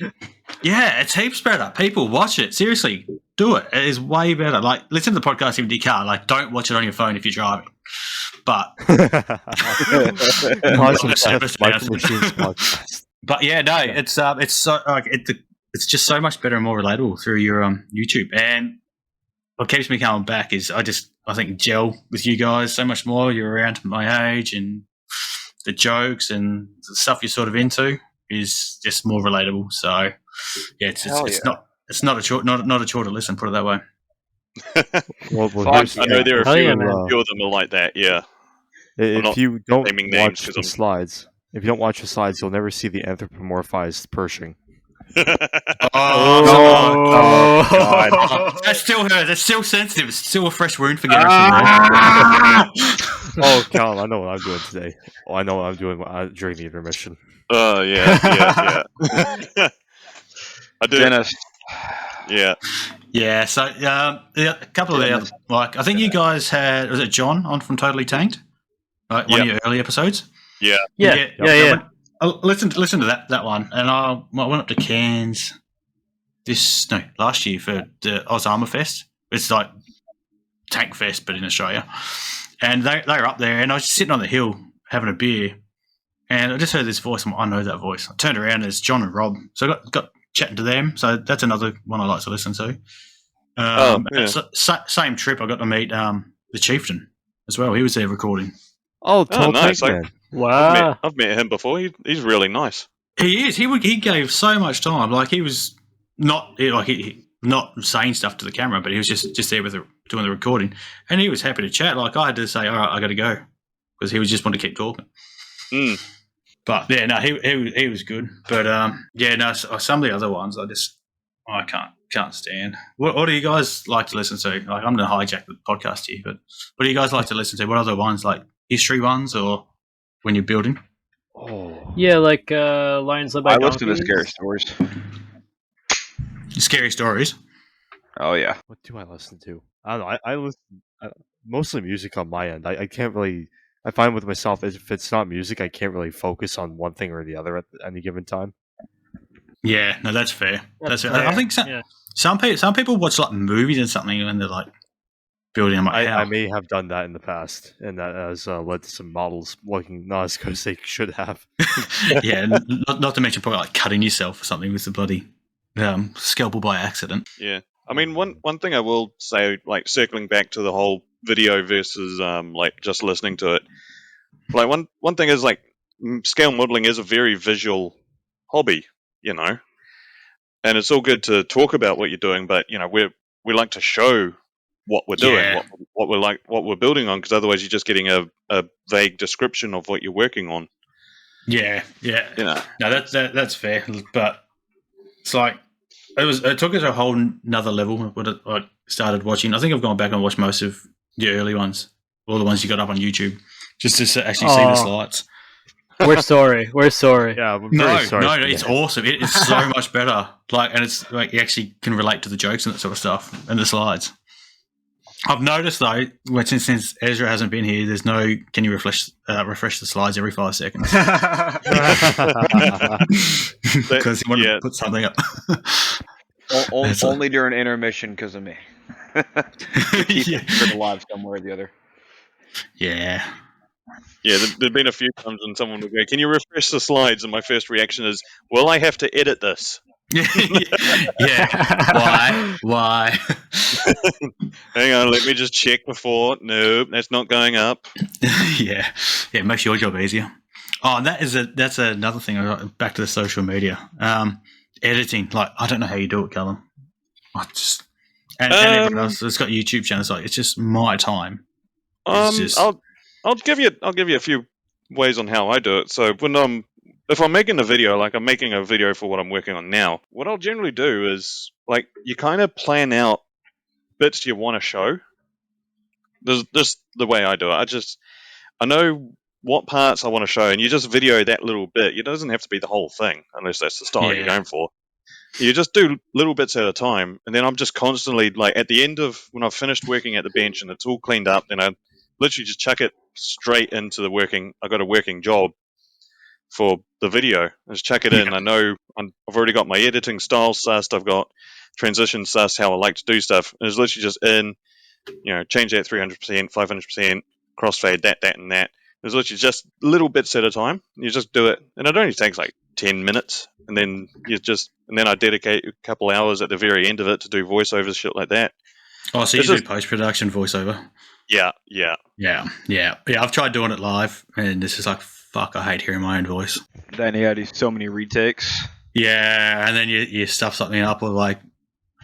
Yeah, it's heaps better. People watch it. Seriously, do it. It is way better. Like, listen to the podcast in your car. Like, don't watch it on your phone if you're driving. But Awesome stuff, Micro Machines podcast. But yeah, no, it's so like it's just so much better and more relatable through your YouTube. And what keeps me coming back is I think gel with you guys so much more. You're around my age, and the jokes and the stuff you're sort of into is just more relatable. So yeah, it's not a chore to listen. Put it that way. Well, Fuck I know there are Hell a few, yeah, a man. few of them are like that. Yeah. I'm not if you don't naming names watch 'cause the I'm- slides, you'll never see the anthropomorphized Pershing. Oh, God. That's still hurt. That's still sensitive. It's still a fresh wound for Gareth. Oh, Cal, I know what I'm doing today. Oh, I know what I'm doing during the intermission. Oh yeah. I do. Dennis. Yeah. Yeah, so a couple of the like I think you guys had, was it John on from Totally Tanked, right? One of your early episodes. Yeah. Listen to that one, and I went up to Cairns last year for the Aussie Armourer Fest. It's like Tank Fest, but in Australia, and they were up there, and I was just sitting on the hill having a beer, and I just heard this voice. I know that voice. I turned around, and it's John and Rob. So I got chatting to them. So that's another one I like to listen to. Same trip, I got to meet the Chieftain as well. He was there recording. Oh, nice. Man. Wow. I've met him before. He's really nice. He is. He gave so much time. Like, he was not not saying stuff to the camera, but he was just there doing the recording, and he was happy to chat. Like, I had to say, all right, I got to go, because he was just wanting to keep talking. Mm. But yeah, no, he was good. But some of the other ones I can't stand. What do you guys like to listen to? Like, I'm going to hijack the podcast here, but what do you guys like to listen to? What other ones, like history ones, or when you're building? Oh. Yeah, like Lions Led by I listen to the Donkeys. scary stories. Scary stories. Oh yeah. What do I listen to? I don't know. I listen mostly music on my end. I can't really. I find with myself, if it's not music, I can't really focus on one thing or the other at any given time. Yeah, no, that's fair. That's fair. fair. I think Yeah. some people watch like movies and something when they're like building. I'm like, I may have done that in the past, and that has led to some models looking not as good as they should have. yeah, not to mention probably like cutting yourself or something with the bloody scalpel by accident. Yeah. I mean, one thing I will say, like circling back to the whole video versus like just listening to it. Like one thing is like scale modeling is a very visual hobby, you know, and it's all good to talk about what you're doing, but you know we like to show what we're doing, Yeah. what we're building on, because otherwise you're just getting a vague description of what you're working on. Yeah. You know. No, that's fair, but it's like it took it to a whole another level when I started watching. I think I've gone back and watched most of the early ones, all the ones you got up on YouTube, just to actually see the slides. We're sorry. We're sorry. Yeah, I'm No, very sorry. for it's that. awesome. It's so much better. Like, and it's like you actually can relate to the jokes and that sort of stuff and the slides. I've noticed though, since Ezra hasn't been here, there's no. Can you refresh the slides every 5 seconds? Because you want to put something up. Only during intermission because of me. Keep it alive somewhere or the other. Yeah. Yeah, there've been a few times when someone would go, "Can you refresh the slides?" And my first reaction is, "Will I have to edit this?" Yeah. Why? Hang on, let me just check before. Nope, that's not going up. Yeah. It makes your job easier. Oh, and that's another thing. Back to the social media. Editing. Like, I don't know how you do it, Callum. And everyone else that's got YouTube channels. Like, it's just my time. I'll give you a few ways on how I do it. So if I'm making a video, like I'm making a video for what I'm working on now, what I'll generally do is like you kind of plan out bits you want to show. This the way I do it. I know what parts I want to show, and you just video that little bit. It doesn't have to be the whole thing, unless that's the style you're going for. You just do little bits at a time, and then I'm just constantly like at the end of when I've finished working at the bench and it's all cleaned up, then I literally just chuck it straight into the working. I got a working job for the video. I just chuck it in. I know I've already got my editing style sussed. I've got transition sussed, how I like to do stuff. And it's literally just in, change that 300%, 500%, crossfade that, and that. It's literally just little bits at a time. You just do it, and it only takes like 10 minutes, and then I dedicate a couple hours at the very end of it to do voiceovers, shit like that. Oh, so you do post-production voiceover? Yeah. I've tried doing it live, and it's just like, fuck, I hate hearing my own voice. Then he had so many retakes. Yeah, and then you stuff something up with like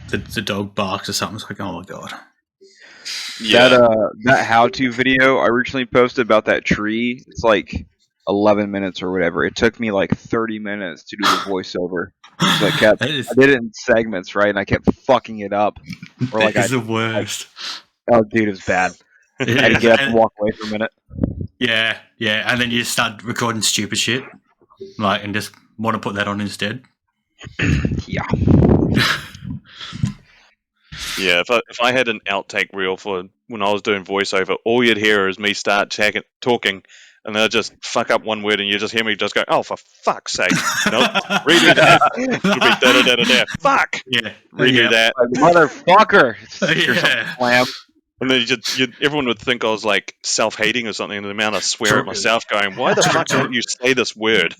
the dog barks or something. It's like, oh my god. Yeah. That how-to video I originally posted about that tree, it's like 11 minutes or whatever. It took me like 30 minutes to do the voiceover. So I did it in segments, right? And I kept fucking it up. Or like it's the worst. Oh, dude, it was bad. I had to get up and walk away for a minute. Yeah, and then you start recording stupid shit, like, and just want to put that on instead. Yeah. Yeah, if I had an outtake reel for when I was doing voiceover, all you'd hear is me start talking, and then I just fuck up one word, and you just hear me just go, "Oh, for fuck's sake!" Redo that. It'll be da-da-da-da-da. Fuck. Yeah. Redo that. Motherfucker. Yeah. And then everyone would think I was like self-hating or something. And the amount I swear at myself, going, "Why the fuck don't you say this word?"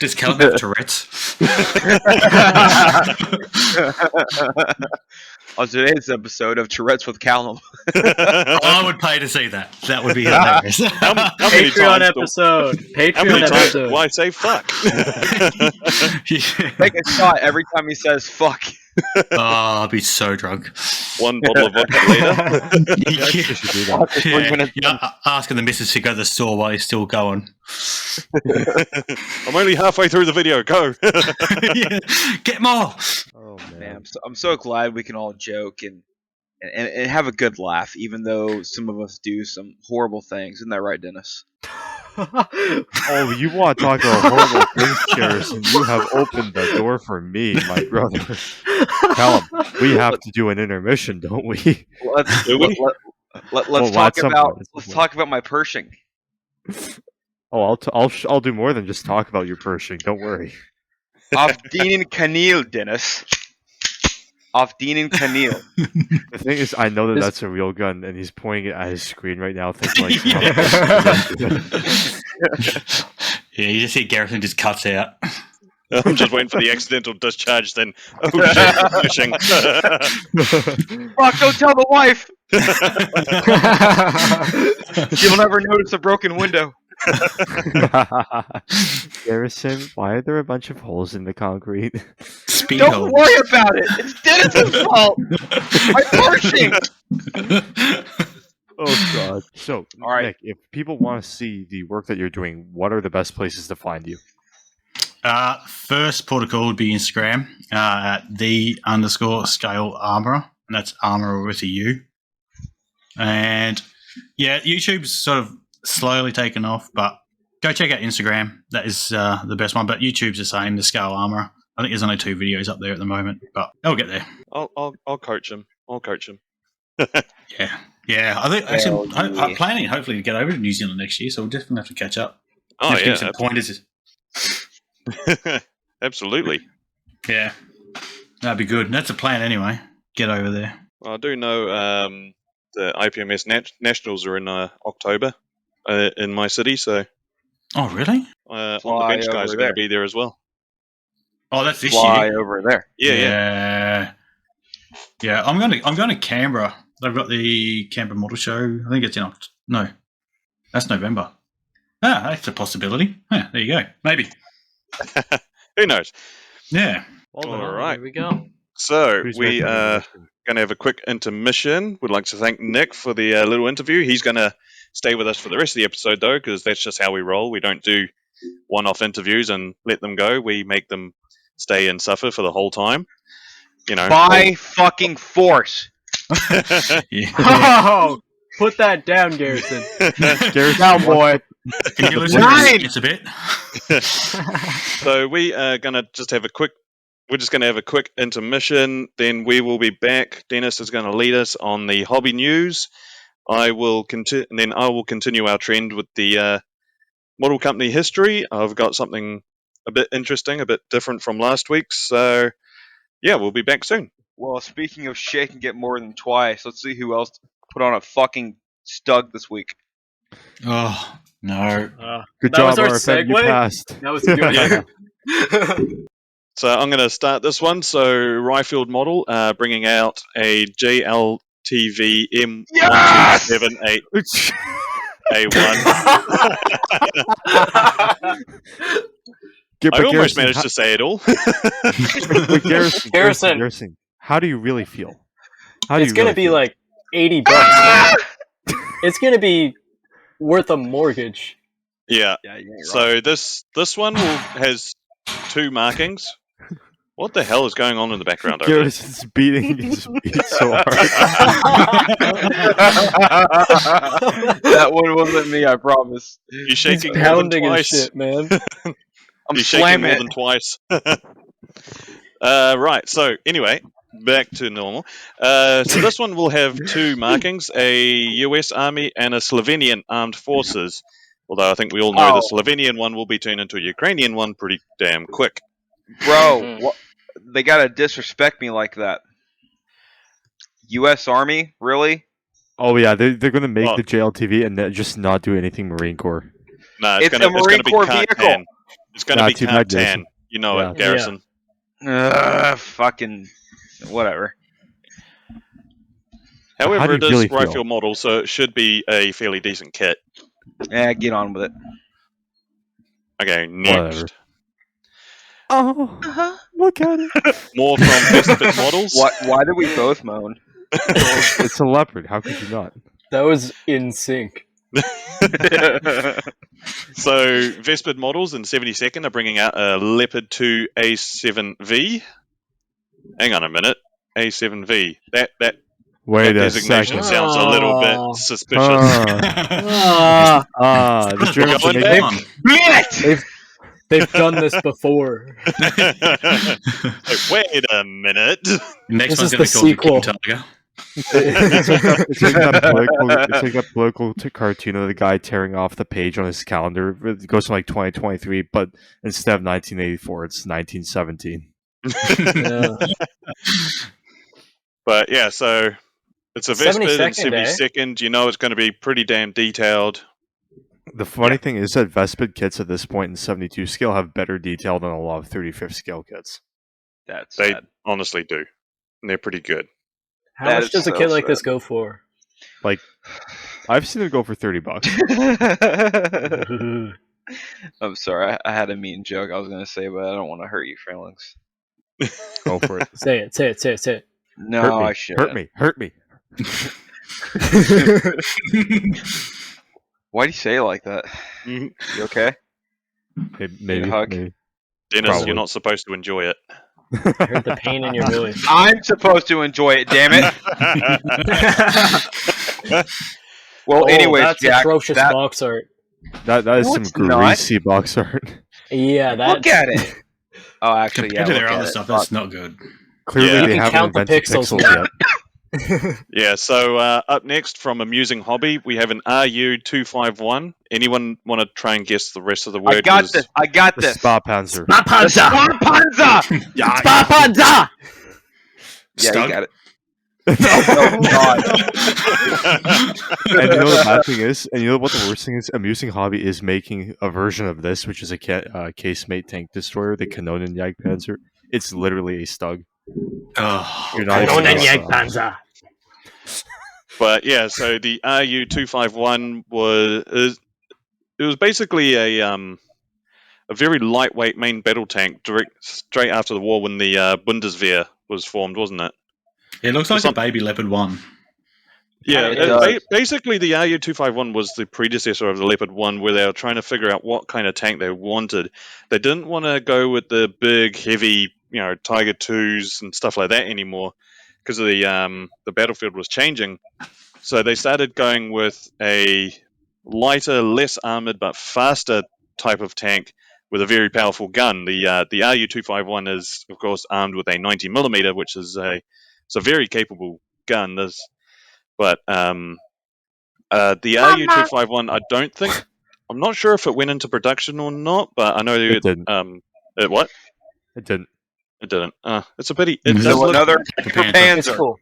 Does Callum have Tourette's? On today's episode of Tourette's with Callum. I would pay to see that. That would be hilarious. How many Patreon times episode. How many Patreon times episode. do I say fuck? Take a shot every time he says fuck. Oh, I'll be so drunk. One bottle of vodka later. Asking the missus to go to the store while he's still going. I'm only halfway through the video. Go. Get more. Oh man. Man, I'm so glad we can all joke and have a good laugh, even though some of us do some horrible things. Isn't that right, Dennis? Oh, you want to talk about horrible things, Garrison? You have opened the door for me, my brother. Callum, we have to do an intermission, don't we? Let's talk about my Pershing. Oh, I'll do more than just talk about your Pershing. Don't worry. Auf Dean Kanil, Dennis. Auf Dean Kanil. The thing is, I know that's a real gun, and he's pointing it at his screen right now, thinking like, yeah, you just see Garrison just cuts out. I'm just waiting for the accidental discharge. Then, oh shit, pushing. Fuck! Don't tell the wife. She'll never notice a broken window. Garrison, why are there a bunch of holes in the concrete? Don't worry about it. It's Dennis's fault. My Pershing. Oh god. So, all right. Nick, if people want to see the work that you're doing, what are the best places to find you? First protocol would be Instagram at _Scale Armourer, and that's Armourer with a U. And yeah, YouTube's sort of slowly taken off, but go check out Instagram. That is the best one. But YouTube's the same, the Scale Armourer. I think there's only 2 videos up there at the moment, but I'll get there. I'll coach him. Yeah. I think actually I'm planning hopefully to get over to New Zealand next year, so we'll definitely have to catch up. Oh yeah, some pointers. Absolutely. Yeah, that'd be good. That's the plan anyway. Get over there. Well, I do know the IPMS Nationals are in October in my city, so. Oh really? On the bench guys are going to be there as well. Oh, that's this Fly year. over there. Yeah. I'm going to Canberra. They've got the Canberra Model Show. I think it's in no, that's November. That's a possibility. There you go. Maybe. Who knows? Yeah. All right. Here we go. So we are going to have a quick intermission. We'd like to thank Nick for the little interview. He's going to stay with us for the rest of the episode, though, because that's just how we roll. We don't do one-off interviews and let them go. We make them stay and suffer for the whole time. By fucking force. Yeah. Oh, put that down, Garrison. Garrison, Down, boy. Can you lose Nine! it's a bit? So we are going to just have a quick we're just going to have a quick intermission. Then we will be back. Dennis is going to lead us on the hobby news. I will continue our trend with the model company history. I've got something a bit interesting, a bit different from last week. So, yeah, we'll be back soon. Well, speaking of shaking it more than twice, let's see who else put on a fucking stug this week. Oh, no. Good that job, was our RFM. You segue? passed. That was good. So I'm going to start this one. So Ryfield model bringing out a JLTV M1278 A1. I almost managed to say it all. But Garrison, how do you really feel? It's going to be like $80. It's going to be worth a mortgage. Yeah. Yeah, you ain't So this one has 2 markings. What the hell is going on in the background over there? Garrison's beating his beat so hard. That one wasn't me, I promise. You're shaking He's more than pounding his twice. shit, man. I'm You're shaking slamming more it. than twice. Right, so anyway, back to normal. So this one will have 2 markings, a US Army and a Slovenian Armed Forces. Although I think we all know the Slovenian one will be turned into a Ukrainian one pretty damn quick. Bro, what? They gotta disrespect me like that. U.S. Army? Really? Oh yeah, they're gonna make Oh. the JLTV and then just not do anything Marine Corps. No, It's a Marine be Corps Cart vehicle. Tan. It's gonna Nah, be too Cart bad, Garrison. Tan. You know Yeah. it, Garrison. Fucking whatever. How However, do it you is really feel? rifle model, so it should be a fairly decent kit. Yeah, get on with it. Okay, next. Whatever. Oh, look at it. More from Vespid Models. Why did we both moan? It's a leopard. How could you not? That was in sync. So, Vespid Models in 72nd are bringing out a Leopard 2 A7V. Hang on a minute. A7V. That Wait a designation second. sounds a little Oh. bit suspicious. The Germans are Going making- back? They've done this before. Wait a minute. Next This one's is going the to be called sequel. King Tiger. It's like that political cartoon of the guy tearing off the page on his calendar. It goes from like 2023, but instead of 1984, it's 1917. Yeah. But yeah, so it's a Vespid in 72nd, 72nd. You know it's going to be pretty damn detailed. The funny thing is that Vespid kits at this point in 72 scale have better detail than a lot of 35th scale kits. That's They sad. honestly do. And they're pretty good. How That much is does a so kit like this sad. go for? I've seen it go for $30. I'm sorry, I had a mean joke I was gonna say, but I don't want to hurt your feelings. Go for it. Say it. No, Hurt me. I shouldn't. Hurt me. Why do you say it like that? Mhm. You okay? Maybe. hug? Maybe. Dennis, Probably. you're not supposed to enjoy it. I heard the pain in your voice. I'm supposed to enjoy it, damn it. Well, anyways, that's Jack, atrocious that- box art. That is No, some it's not. greasy box art. Yeah, that. look at it. Oh, actually, Compared yeah. to their look at other it. stuff, that's not good. Clearly, Yeah. they You can haven't count the invented pixels pixels now. yet. Yeah, so up next from Amusing Hobby, we have an RU251. Anyone want to try and guess the rest of the word? I got this. I got The this. Spa Panzer. The Sparpanzer! Sparpanza! Yeah, Stug? you got it. Oh, God. And you know the bad thing is, and you know what the worst thing is? Amusing Hobby is making a version of this, which is a casemate tank destroyer, the Kanonen Jagdpanzer. It's literally a Stug. Oh, You're not even Kanonen gonna- Jagdpanzer. But yeah, so the RU251 was basically a very lightweight main battle tank straight after the war when the Bundeswehr was formed, wasn't it? it looks like Some- a baby leopard 1. Yeah, It does. basically the RU251 was the predecessor of the Leopard 1, where they were trying to figure out what kind of tank they wanted. They didn't want to go with the big, heavy, Tiger 2s and stuff like that anymore, because the battlefield was changing. So they started going with a lighter, less armored, but faster type of tank with a very powerful gun. The RU-251 is, of course, armed with a 90mm, which is it's a very capable gun. But the RU-251, I'm not sure if it went into production or not, but I know It didn't. It what? It didn't. It didn't. It's a pity. It does So look. Another The Paper Panther. It's Panzer. cool.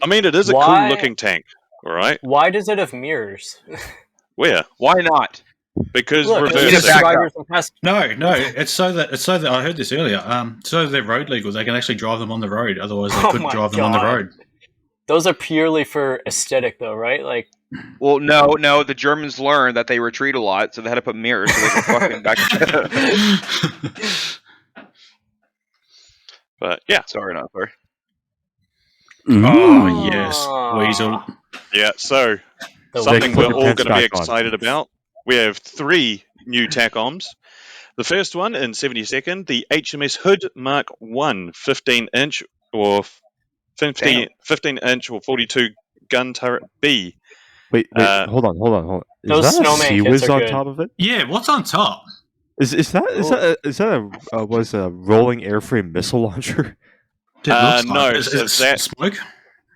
I mean, it is a Why- cool looking tank. All right. Why does it have mirrors? Where? Why not? Because Look, reversing. reversing. Back up. drivers and past- No, it's so that I heard this earlier. So they're road legal. They can actually drive them on the road. Otherwise, they Oh couldn't my drive them on the God. road. Those are purely for aesthetic, though, right? Like, Well, no. The Germans learned that they retreat a lot, so they had to put mirrors so they could fucking back. But yeah, Sorry, not sorry. Oh yes, Ah. Weasel. yeah. So the something Put we're your all pants going to be back on. excited about. We have 3 new TACOMs. The first one in 72nd, the HMS Hood Mark 1, 15-inch or 15-inch or 42 gun turret B. Wait, hold on. Is Those that a snowman Sea kits Whiz are on good. top of it? Yeah, what's on top? Is that a rolling airframe missile launcher? It looks no, like. so Is that- smoke?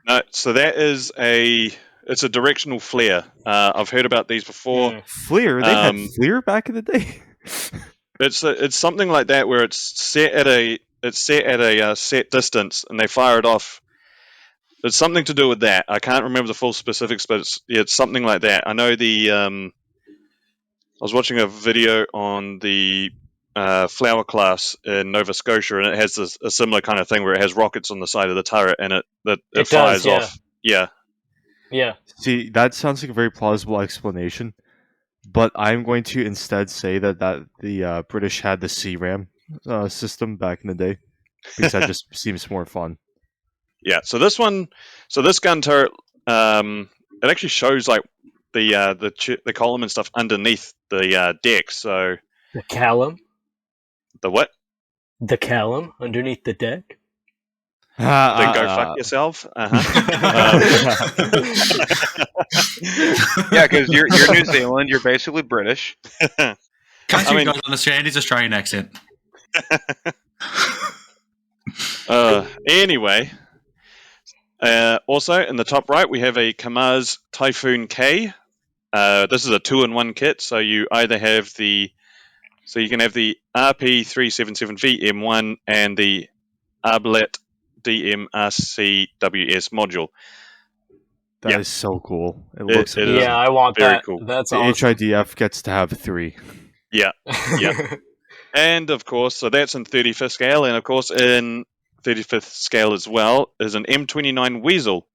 No, so that is it's a directional flare. I've heard about these before. Mm. FLIR? They had Um, FLIR back in the day. It's something like that where it's set at a set distance and they fire it off. It's something to do with that. I can't remember the full specifics, but it's something like that. I know I was watching a video on the Flower class in Nova Scotia, and it has a similar kind of thing where it has rockets on the side of the turret, and it It fires does, yeah. off. Yeah, Yeah. See, that sounds like a very plausible explanation, but I'm going to instead say that the British had the CRAM system back in the day because that just seems more fun. yeah. So this gun turret, it actually shows like the column and stuff underneath the deck. So The callum. the what? The callum underneath the deck. Then go fuck yourself. Yeah, because you're New Zealand. You're basically British. Can't I you mean- guys understand his Australian accent? Anyway, also in the top right we have a Kamaz Typhoon K. This is a 2-in-1 kit, so you either have you can have the RP377V M1 and the Arblet DMRCWS module. That Yeah. is so cool. It It- looks it is amazing. Yeah, I want very that. cool. That's The awesome. HIDF gets to have 3. Yeah. And of course, so that's in 35th scale, and of course in 35th scale as well is an M29 Weasel.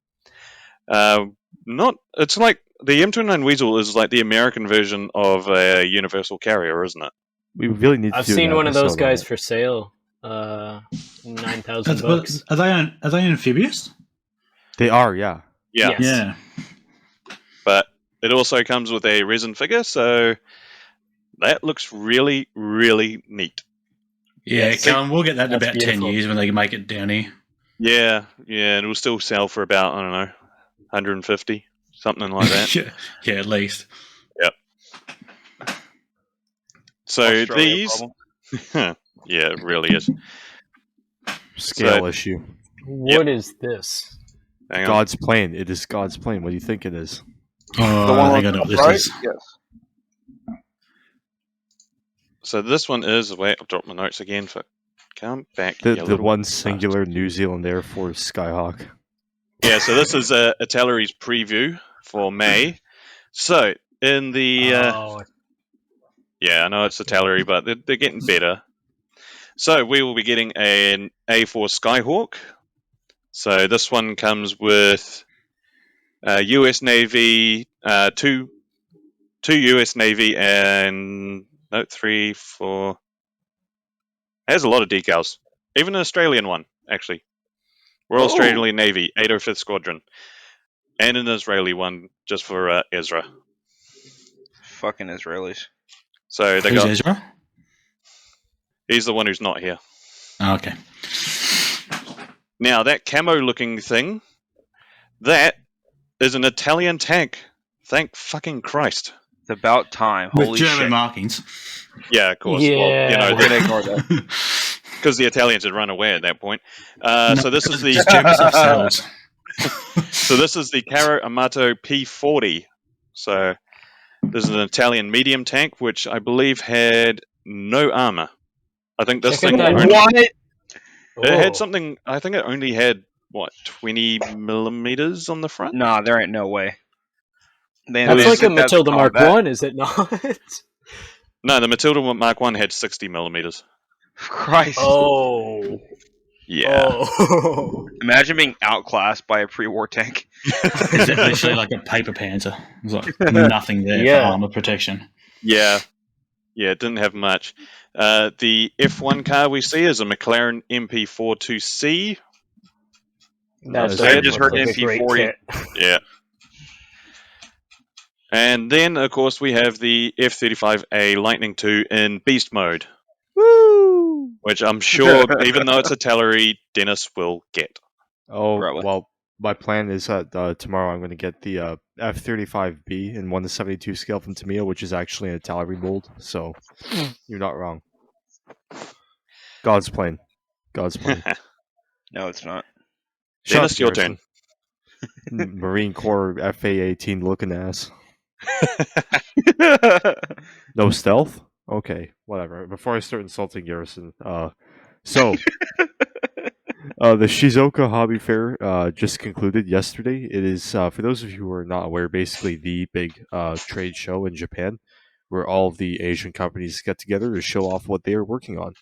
It's like the M29 Weasel is like the American version of a universal carrier, isn't it? We really need to I've do seen an one of those episode on guys it. for sale. $9,000. Are they amphibious? They are, yeah. Yeah. Yes. Yeah. But it also comes with a resin figure, so that looks really, really neat. Yeah, Yes. Callum, we'll get that in That's about beautiful. 10 years when they can make it down here. Yeah, and it will still sell for about, I don't know, 150, something like that. Yeah, at least. So Australia these, problem. yeah, it really is. Scale So- issue. What is this? Hang on. God's plane. It is God's plane. What do you think it is? Oh, The I one think I on know what the this right? is. Yes. So this one is, wait, I've dropped my notes again. Come back. The you little one bastard. singular New Zealand Air Force Skyhawk. Yeah, so this is a Artillery's preview for May. So in the Oh, yeah, I know it's Artillery, but they're getting better. So we will be getting an A4 Skyhawk. So this one comes with U.S. Navy, two U.S. Navy, and no, 3, 4. It has a lot of decals. Even an Australian one, actually. Royal Australian Navy, 805th Squadron. And an Israeli one, just for Ezra. Fucking Israelis. So they Who's got. Ezra? He's the one who's not here. Oh, okay. Now, that camo-looking thing, that is an Italian tank. Thank fucking Christ. It's about time. With Holy German shit. markings. Yeah, of course. Yeah. Well, you know, We're gonna ignore that. because the Italians had run away at that point. So this is the Germans have cells. So this is the Caro Amato P40. So this is an Italian medium tank, which I believe had no armor. I think this Check out thing that- only, What? it had Oh. something. I think it only had 20 millimeters on the front. Nah, there ain't no way. That's like a Matilda Mark 1, is it not? No, the Matilda Mark 1 had 60 millimeters. Christ. Oh. Yeah. Oh. Imagine being outclassed by a pre-war tank. It's literally like a paper panther. There's like nothing there Yeah. for armor protection. Yeah. Yeah, it didn't have much. The F1 car we see is a McLaren MP42C. That I just look heard like a great MP40. kit. Yeah. And then, of course, we have the F-35A Lightning II in beast mode. Woo! Which I'm sure, even though it's a Tallery, Dennis will get. Oh, Probably. well, my plan is that tomorrow I'm going to get the F-35B in 1:72 scale from Tamiya, which is actually an Tallery mold, so you're not wrong. God's plan. God's plan. No, it's not. Shut Dennis, up, your Garrison. Marine Corps FA-18 looking ass. No stealth? Okay, whatever. Before I start insulting Garrison, so the Shizuoka Hobby Fair just concluded yesterday. It is, for those of you who are not aware, basically the big trade show in Japan where all of the Asian companies get together to show off what they are working on.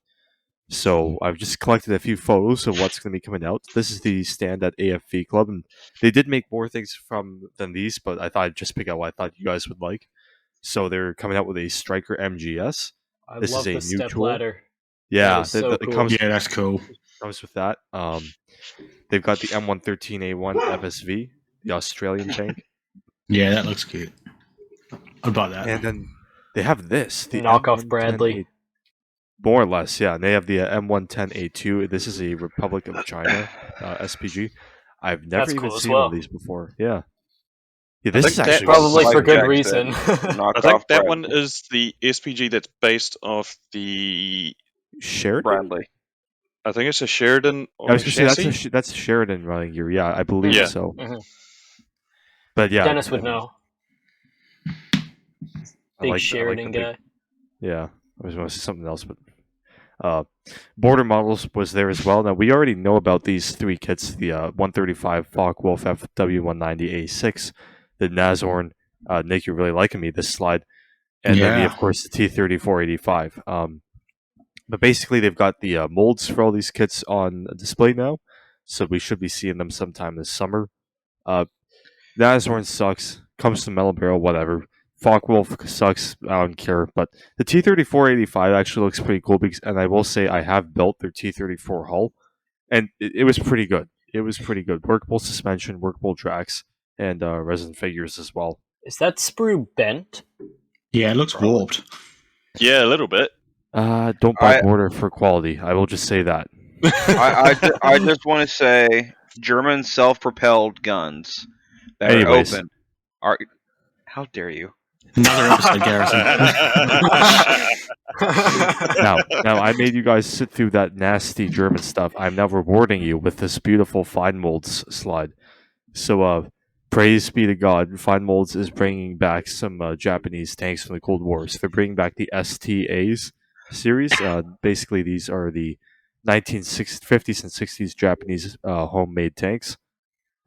So I've just collected a few photos of what's going to be coming out. This is the stand at AFV Club, and they did make more things than these, but I thought I'd just pick out what I thought you guys would like. So they're coming out with a Striker MGS. I This love is a the new step tool. ladder. Yeah, is so it cool. comes Yeah, that's cool. with that. They've got the M113A1 FSV, the Australian tank, Yeah, that looks cute. I'd buy that. and then they have this, the Knockoff M110A Bradley. more or less, yeah. And they have the M110A2. This is a Republic of China SPG. I've never That's even cool as seen one well. of these before. Yeah. Yeah, this is think that actually Probably Like for good Jack reason. Knock I think off that Bradley. one is the SPG that's based off the. Sheridan. Bradley. I think it's a Sheridan I was going to say chassis. that's Sheridan running gear. Yeah, I believe Yeah. so. Mhm. But yeah, Dennis would I mean, know. I Big like Sheridan the big- guy. Yeah, I was going to say something else, but Border Models was there as well. Now we already know about these three kits: the 135 Focke-Wulf FW190A6, the Nazorn. Nick, you're really liking me this slide, and then of course the T3485. But basically, they've got the molds for all these kits on display now, so we should be seeing them sometime this summer. Nazorn sucks. Comes to Metal Barrel, whatever. Focke-Wulf sucks. I don't care. But the T3485 actually looks pretty cool, and I will say I have built their T34 hull, and it was pretty good. It was pretty good. Workable suspension, workable tracks, and resin figures as well. Is that sprue bent? Yeah, it looks warped. Yeah, a little bit. Don't buy Border for quality. I will just say that. I just want to say German self-propelled guns that Anyways. are open are. How dare you? Another episode, Garrison. Now, I made you guys sit through that nasty German stuff. I'm now rewarding you with this beautiful Fine Molds slide. So, praise be to God, Fine Molds is bringing back some Japanese tanks from the Cold War. So they're bringing back the STAs series. Basically, these are the 1950s and 60s Japanese homemade tanks.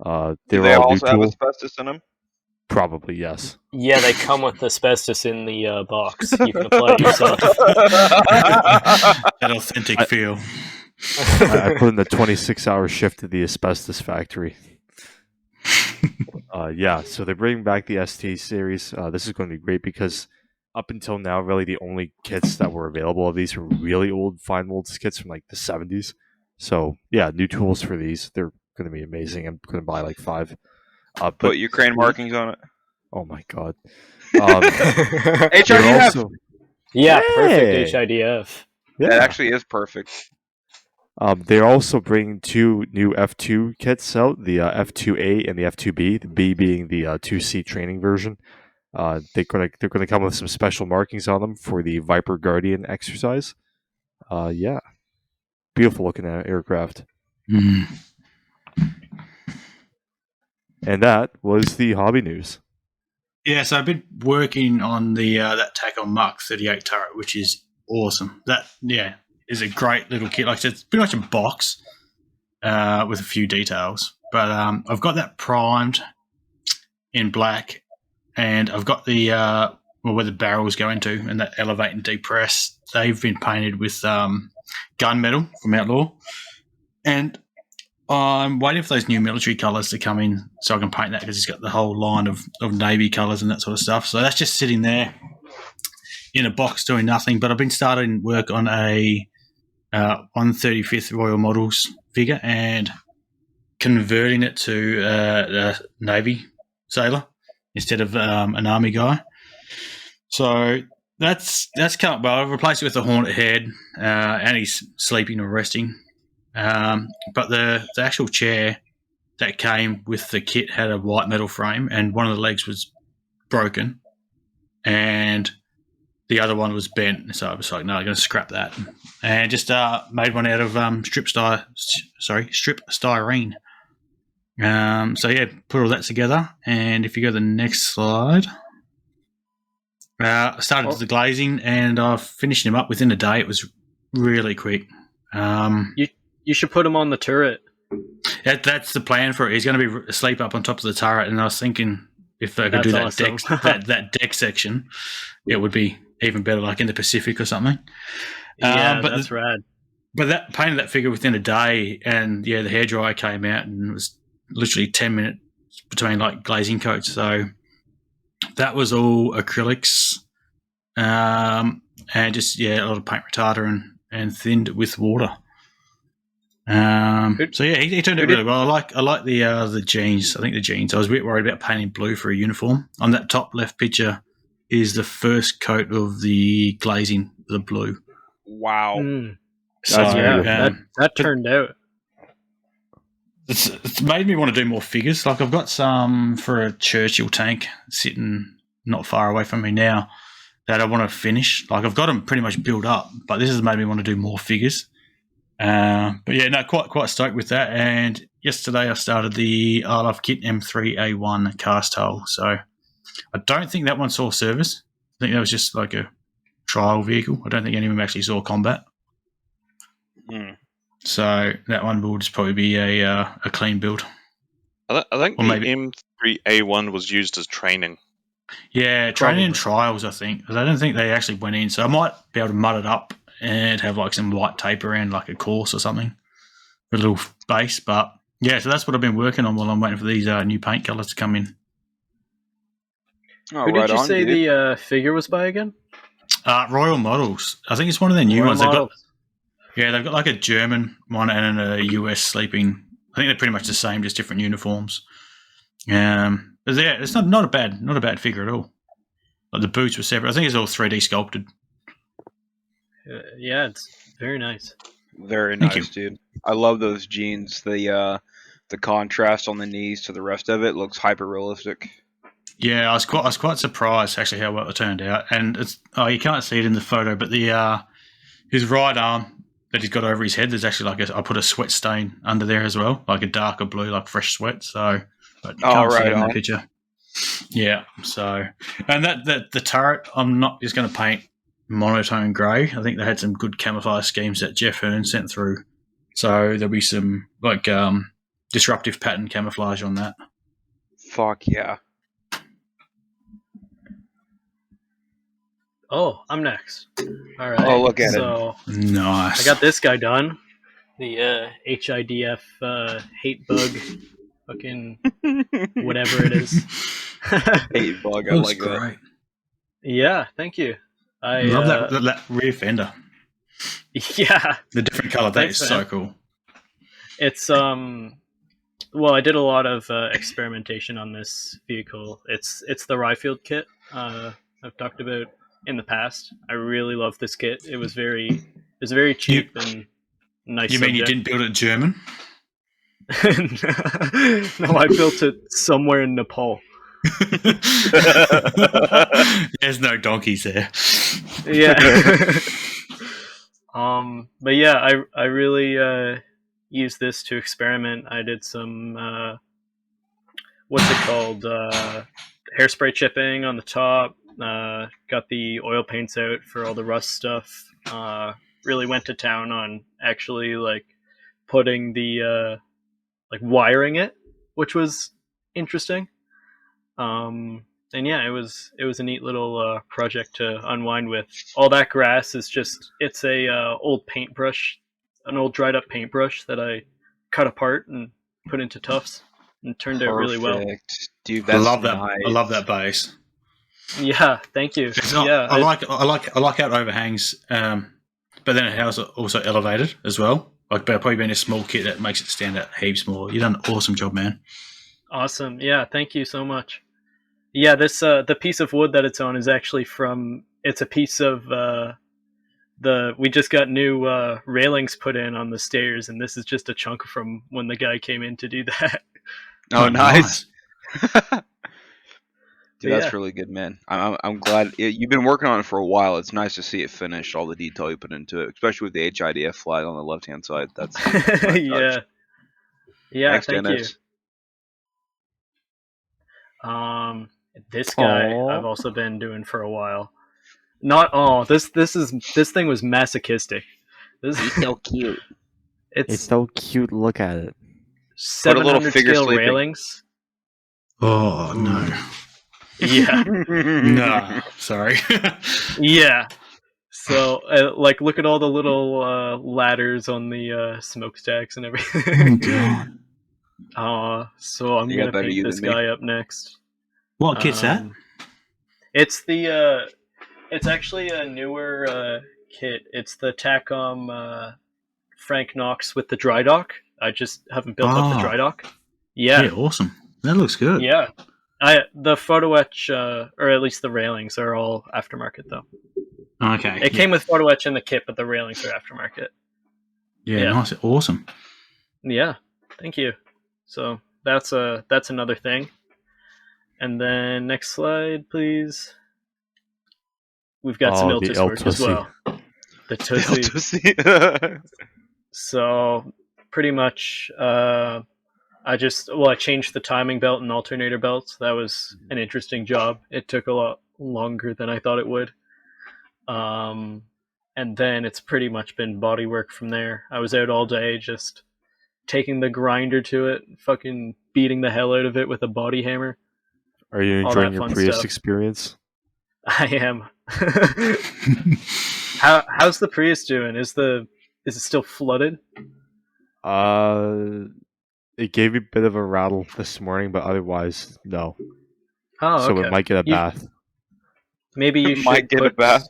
Do They're they all new also have tool. asbestos in them? Probably, yes. Yeah, they come with asbestos in the box. You can apply it yourself. That authentic feel. I put in the 26-hour shift to the asbestos factory. Yeah, so they're bringing back the ST series. This is going to be great because up until now, really the only kits that were available of these were really old Fine Molds kits from like the 70s. So yeah, new tools for these. They're going to be amazing. I'm going to buy like 5. Put Ukraine markings on it. Oh my god. HIDF. They're also, Yeah, Hey! perfect HIDF. yeah. That actually is perfect. They're also bringing 2 new F2 kits out, the F2A and the F2B, the B being the 2C training version. They're gonna come with some special markings on them for the Viper Guardian exercise. Yeah, beautiful looking aircraft. Mm. And that was the hobby news. Yeah, so I've been working on the that Tac on Mark 38 turret, which is awesome. That is a great little kit. Like I said, it's pretty much a box with a few details. But I've got that primed in black, and I've got the where the barrels go into, and that elevate and depress. They've been painted with gunmetal from Outlaw, and I'm waiting for those new military colours to come in so I can paint that, because he's got the whole line of navy colours and that sort of stuff. So that's just sitting there in a box doing nothing. But I've been starting work on a 135th Royal Models figure and converting it to a navy sailor instead of an army guy. So that's come up well. I've replaced it with a Hornet head, and he's sleeping or resting. But the actual chair that came with the kit had a white metal frame, and one of the legs was broken, and the other one was bent. So I was like, no, I'm going to scrap that, and just made one out of strip styrene. So yeah, put all that together, and if you go to the next slide, I started with the glazing, and I finished him up within a day. It was really quick. You should put him on the turret. That's the plan for it. He's going to be asleep up on top of the turret, and I was thinking if I could do that awesome. that deck section, it would be even better, like in the Pacific or something. Yeah, but that's rad. But that painted that figure within a day, and yeah, the hairdryer came out, and it was literally 10 minutes between like glazing coats. So that was all acrylics, and just a lot of paint retarder and thinned it with water. So yeah, he turned out really well. I like the jeans. I think the jeans. I was a bit worried about painting blue for a uniform. On that top left picture is the first coat of the glazing, the blue. Wow. So that turned out. It's made me want to do more figures. Like I've got some for a Churchill tank sitting not far away from me now that I want to finish. Like I've got them pretty much built up, but this has made me want to do more figures. But yeah, no, quite stoked with that. And yesterday I started the I Love Kit M3A1 cast hull. So I don't think that one saw service. I think that was just like a trial vehicle. I don't think any of them actually saw combat. So that one will just probably be a clean build. I think the M3A1 was used as training. Yeah, training and trials, I think. I don't think they actually went in. So I might be able to mud it up and have like some white tape around like a course or something, a little base. But yeah, so that's what I've been working on while I'm waiting for these new paint colours to come in. Who did you say the figure was by again? Royal Models. I think it's one of their new ones. They've got like a German one and a US sleeping. I think they're pretty much the same, just different uniforms. But yeah, it's not a bad figure at all. Like the boots were separate. I think it's all 3D sculpted. Yeah, it's very nice. Very nice, dude. I love those jeans. The contrast on the knees to the rest of it looks hyper realistic. Yeah, I was quite surprised actually how well it turned out. And it's you can't see it in the photo, but the his right arm that he's got over his head, there's actually I put a sweat stain under there as well, like a darker blue, like fresh sweat. So, but you can't see it in the picture. Yeah. So, and the turret, I'm not just going to paint monotone grey. I think they had some good camouflage schemes that Jeff Hearn sent through. So there'll be some like disruptive pattern camouflage on that. Fuck yeah. Oh, I'm next. All right. Oh, look at it. Nice. I got this guy done. The HIDF hate bug, fucking whatever it is. Hate bug. I like that. Yeah, thank you. I love that rear fender. Yeah. The different colour. That is so cool. It's well, I did a lot of experimentation on this vehicle. It's the Ryfield kit I've talked about in the past. I really love this kit. It was very cheap and nice. You mean you didn't build it German? No, I built it somewhere in Nepal. There's no donkeys there. Yeah. But yeah, I really used this to experiment. I did some what's it called? Hairspray chipping on the top. Got the oil paints out for all the rust stuff. Really went to town on actually like putting the like wiring it, which was interesting. And yeah, it was a neat little project to unwind with. All that grass is just it's a old paintbrush, an old dried up paintbrush that I cut apart and put into tufts, and turned out really well. Perfect. Dude, I that's love that. nice. I love that base. Yeah, thank you. It's not, Yeah, I like how it overhangs, but then it has also elevated as well. Like, but probably being a small kit that makes it stand out heaps more. You've done an awesome job, man. awesome. Yeah, thank you so much. Yeah, this the piece of wood that it's on is actually from. It's a piece of we just got new railings put in on the stairs, and this is just a chunk from when the guy came in to do that. Oh, nice. Dude, Yeah. that's really good, man. I'm glad you've been working on it for a while. It's nice to see it finished, all the detail you put into it, especially with the HIDF flag on the left hand side. That's a nice touch. Yeah. Yeah, Thanks, thank Dennis. you. This guy Aw. I've also been doing for a while. Not this thing was masochistic. This He's so cute. It's it's so cute. Look at it. Put a little 700 figure scale sleeping. railings. Oh no, Yeah. no, sorry. Yeah. So, like, look at all the little ladders on the smokestacks and Oh, everything. God. So I'm You got gonna better paint you this than me. guy up next. What kit's that? It's the it's actually a newer kit. It's the Tacom Frank Knox with the dry dock. I just haven't built up the dry dock. Yeah, Yeah, awesome. That looks good. yeah. The photo etch, or at least the railings, are all aftermarket though. Okay. It came with photo etch in the kit, but the railings are aftermarket. Yeah, yeah. nice. Awesome. Yeah, thank you. So that's another thing. And then next slide, please. We've got some Oh, the Iltis El work as Tussie. well. The Tussie. So pretty much, I changed the timing belt and alternator belts. That was an interesting job. It took a lot longer than I thought it would. And then it's pretty much been body work from there. I was out all day just taking the grinder to it, fucking beating the hell out of it with a body hammer. Are you All enjoying that your fun Prius stuff. experience? I am. How's the Prius doing? Is it still flooded? It gave me a bit of a rattle this morning, but otherwise, no. Oh, So okay. it might get a bath. Maybe you should Might get a bath.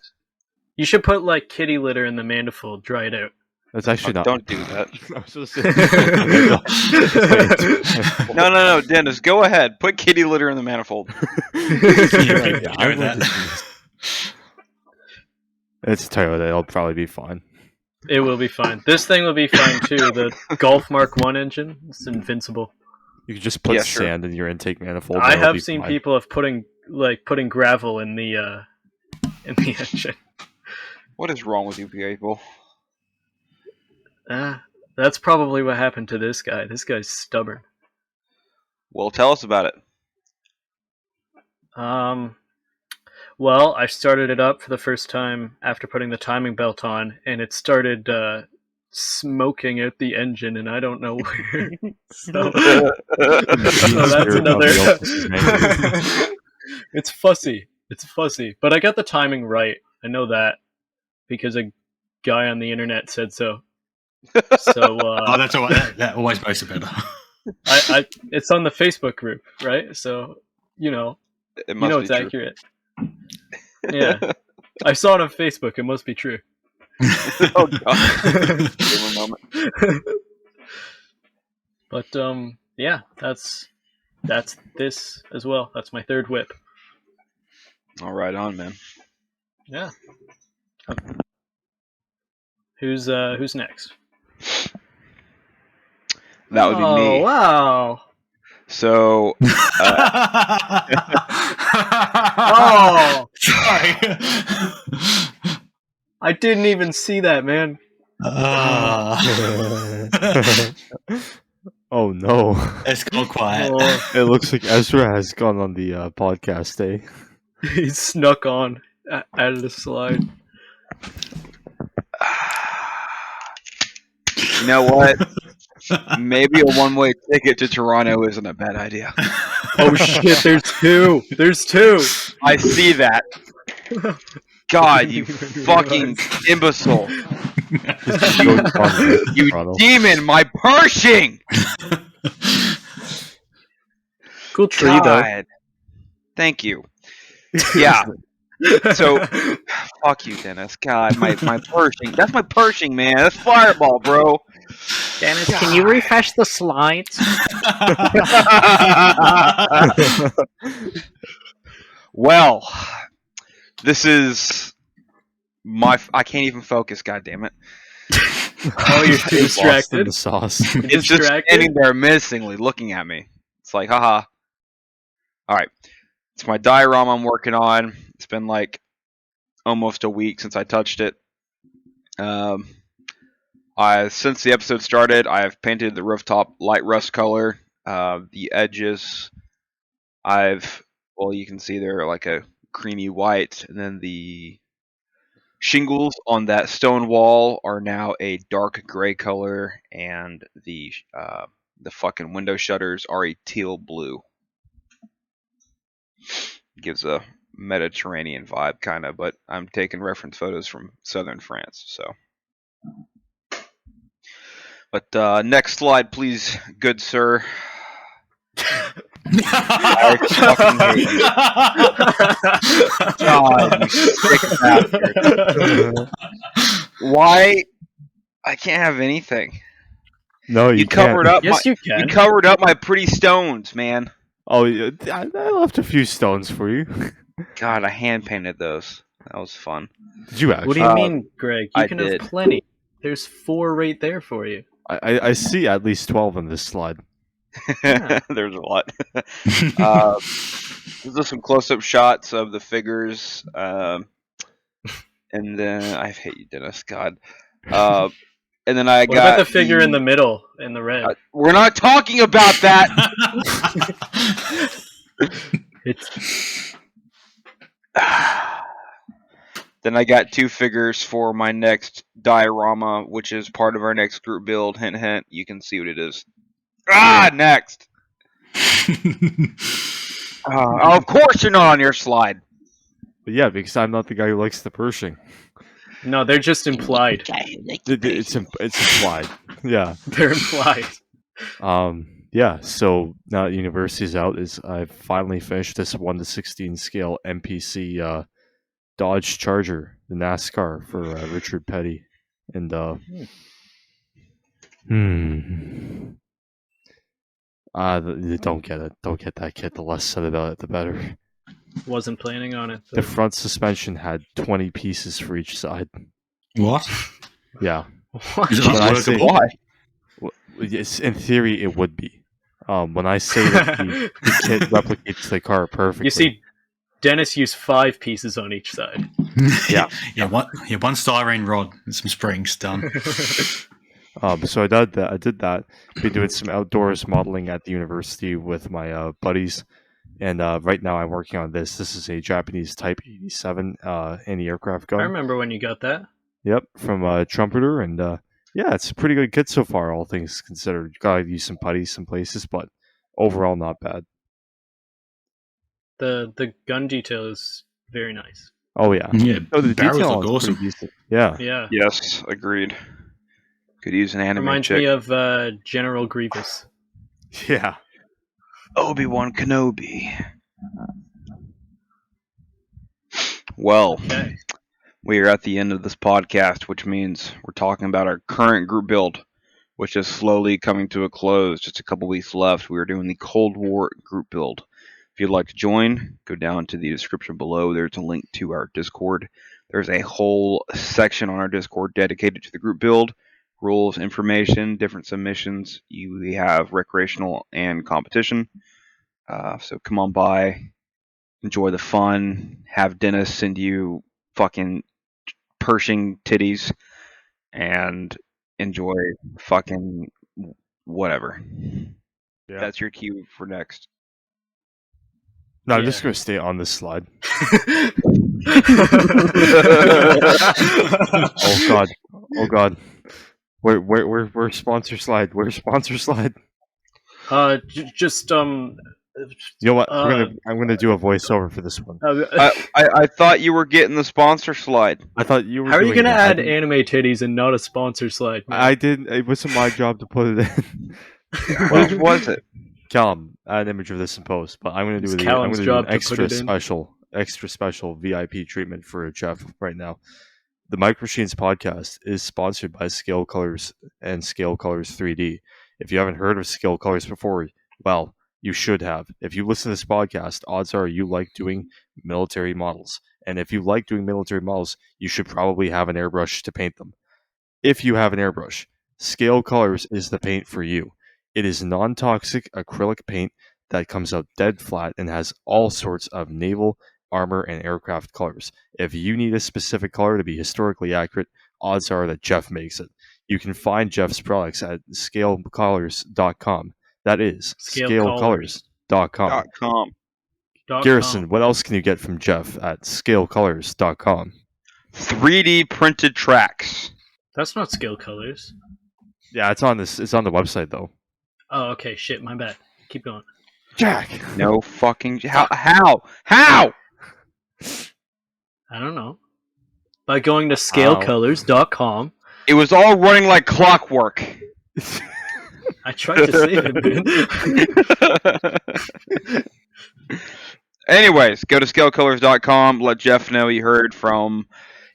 You should put like kitty litter in the manifold, dry it out. That's actually not. Don't do that. I was supposed to No, Dennis, go ahead. Put kitty litter in the manifold. I want to do this. It's Toyota. It'll probably be fine. It will be fine. This thing will be fine too. The Golf Mark 1 engine, it's invincible. You can just put Yeah, sure. sand in your intake manifold. I that'll be have seen fine. people of putting gravel in the engine. What is wrong with you people? That's probably what happened to this guy. This guy's stubborn. Well, tell us about it. Well, I started it up for the first time after putting the timing belt on, and it started smoking out the engine, and I don't know where. So that's another. It's fussy. It's fussy, but I got the timing right. I know that because a guy on the internet said so. So Oh, that's all right. That always makes it better. it's on the Facebook group, right? So It you must know be it's true. accurate. Yeah, I saw it on Facebook. It must be true. Oh god. Give him a moment. But yeah, that's this as well. That's my third whip. All right, on man. Yeah. Who's next? That would be Oh me. wow! So, Oh, sorry. I didn't even see that, man. Oh no. It's gone quiet. Oh, It looks like Ezra has gone on the podcast, eh? he snuck on out of the slide. you know what? Maybe a one-way ticket to Toronto isn't a bad idea. Oh shit! There's two. There's two. I see that. God, you Didn't even fucking realize. imbecile. You You demon, my Pershing! Cool tree God. Thank you. Yeah. So, fuck you, Dennis. God, my Pershing. That's my Pershing, man. That's Fireball, bro. Dennis, can you refresh the slides? Well, this is my. I can't even focus. God damn it! Oh, you're too Lost in distracted. the sauce. It's just Distracted? standing there menacingly looking at me. It's like, haha. All right, it's my diorama I'm working on. It's been like almost a week since I touched it. Since the episode started, I have painted the rooftop light rust color. The edges, you can see they're like a creamy white, and then the shingles on that stone wall are now a dark gray color, and the fucking window shutters are a teal blue. Gives a Mediterranean vibe, kind of, but I'm taking reference photos from southern France, so. But next slide, please, good sir. I fucking hate you. God, you sick bastard. Why? I can't have anything. No, You can't. covered up. Yes, you can. You covered up my pretty stones, man. Oh, yeah, I left a few stones for you. God, I hand painted those. That was fun. Did you actually? What do you mean, Greg? You I can did. have plenty. There's 4 right there for you. I see at least 12 on this slide. Yeah. There's a lot. These are some close-up shots of the figures, and then I hate you, Dennis. God. And then I What got about the figure in the middle, in the red? we're not talking about that. It's Then I got 2 figures for my next diorama, which is part of our next group build. Hint, hint. You can see what it is. Next. Of course you're not on your slide. But yeah, because I'm not the guy who likes the Pershing. no, they're just implied. It's implied. Yeah. They're implied. Yeah. So now that university's out, I've finally finished this 1:16 scale NPC Dodge Charger, the NASCAR for Richard Petty, and don't get it. Don't get that kit. The less said about it, the better. Wasn't planning on it. The front suspension had 20 pieces for each side. What? Yeah. What? Is it When I say- unworkable? Why? Yes, in theory, it would be. When I say that the kit replicates the car perfectly. You see, Dennis used 5 pieces on each side. Yeah. one styrene rod and some springs done. So I did that. Been doing some outdoors modeling at the university with my buddies, and right now I'm working on this. This is a Japanese Type 87 anti-aircraft gun. I remember when you got that. Yep, from Trumpeter, and yeah, it's a pretty good kit so far, all things considered. Gotta use some putties some places, but overall not bad. The gun detail is very nice. Oh yeah. Yeah, Oh, the barrels detail look is awesome. pretty decent. Yeah. Yeah. Yes, agreed. Could use an anime Reminds chick. me of General Grievous. Yeah. Obi-Wan Kenobi. Well, Okay. we are at the end of this podcast, which means we're talking about our current group build, which is slowly coming to a close. Just a couple weeks left. We are doing the Cold War group build. If you'd like to join, go down to the description below. There's a link to our Discord. There's a whole section on our Discord dedicated to the group build, rules, information, different submissions. We have recreational and competition. So come on by, enjoy the fun, have Dennis send you fucking Pershing titties, and enjoy fucking whatever. Yeah. That's your cue for next. No, I'm Yeah. just gonna stay on this slide. Oh god. Oh god. Where sponsor slide? Where's sponsor slide? Just You know what? I'm gonna do a voiceover for this one. I thought you were getting the sponsor slide. I thought you were. How are you doing gonna it. I add didn't- anime titties and not a sponsor slide? Man? I didn't. It wasn't my job to put it in. Which was it? Callum, add an image of this in post, but I'm gonna do It's the. Callum's I'm gonna job do an to put it in. extra special VIP treatment for Jeff right now. The Micro Machines podcast is sponsored by Scale Colors and Scale Colors 3D. If you haven't heard of Scale Colors before, well, you should have. If you listen to this podcast, odds are you like doing military models. And if you like doing military models, you should probably have an airbrush to paint them. If you have an airbrush, Scale Colors is the paint for you. It is non-toxic acrylic paint that comes out dead flat and has all sorts of naval, armor, and aircraft colors. If you need a specific color to be historically accurate, odds are that Jeff makes it. You can find Jeff's products at scalecolors.com. That is scalecolors.com. .com. Garrison, what else can you get from Jeff at scalecolors.com? 3D printed tracks. That's not Scale Colors. Yeah, it's on this. It's on the website though. Oh, okay. Shit, my bad. Keep going. Jack. No fucking how? I don't know. By going to scalecolors.com. It was all running like clockwork. I tried to save it, man. Anyways, go to scalecolors.com. Let Jeff know you heard from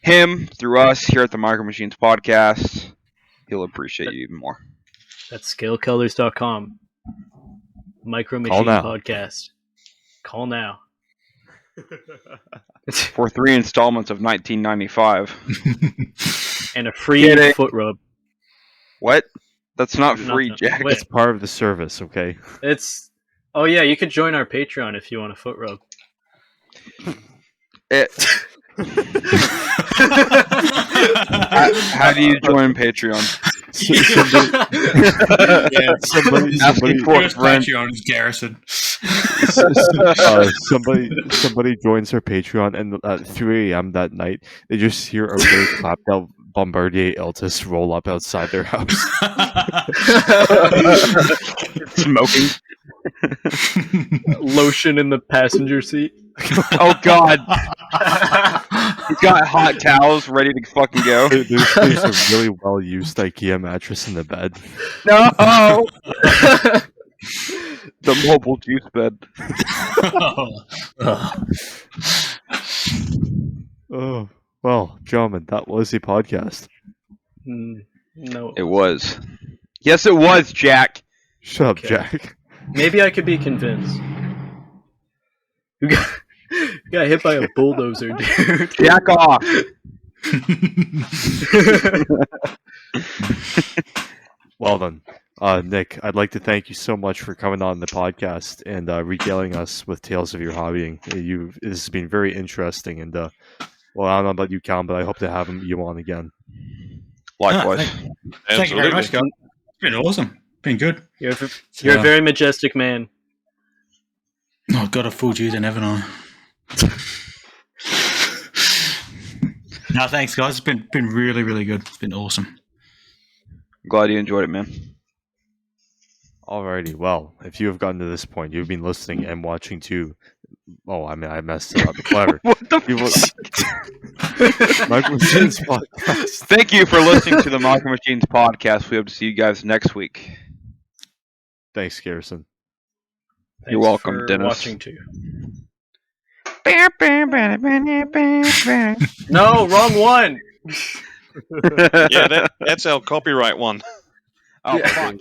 him through us here at the Micro Machines podcast. He'll appreciate you even more. That's scalecolors.com. Micro Call Machine now. podcast. Call now. For 3 installments of 1995. And a free Get it. foot rub. What? That's not free, Nothing. Jack. Wait. It's part of the service, okay? It's. Oh, yeah, you could join our Patreon if you want a foot rub. How do you join Patreon? Asking for a First friend. Patreon is Garrison. Somebody joins our Patreon, and at 3 a.m. that night, they just hear a really clapped out Bombardier Altus roll up outside their house. Smoking. Lotion in the passenger seat. Oh God. He's got hot towels ready to fucking go. There's a really well used IKEA mattress in the bed. No. The mobile juice bed. Oh, well, gentlemen, that was the podcast. No. It was. Yes, it was, Jack. Shut up, Okay. Jack. Maybe I could be convinced. You got hit by a bulldozer, dude. Jack off. Well done. Nick, I'd like to thank you so much for coming on the podcast and regaling us with tales of your hobbying. This has been very interesting, and well, I don't know about you, Callum, but I hope to have you on again. Likewise. Thank you very much, Absolutely. guys. It's been awesome. Been good. You're a very majestic man. Oh, God, I fooled you then, haven't I? No, thanks, guys. It's been really, really good. It's been awesome. Glad you enjoyed it, man. Alrighty, well, if you have gotten to this point, you've been listening and watching too. Oh, I mean, I messed it up. Whatever. What the Micro Machines podcast. Thank you for listening to the Micro Machines podcast. We hope to see you guys next week. Thanks, Garrison. You're welcome, for Dennis. Watching too. No, wrong one. Yeah, that's our copyright one. Oh, Yeah. fuck.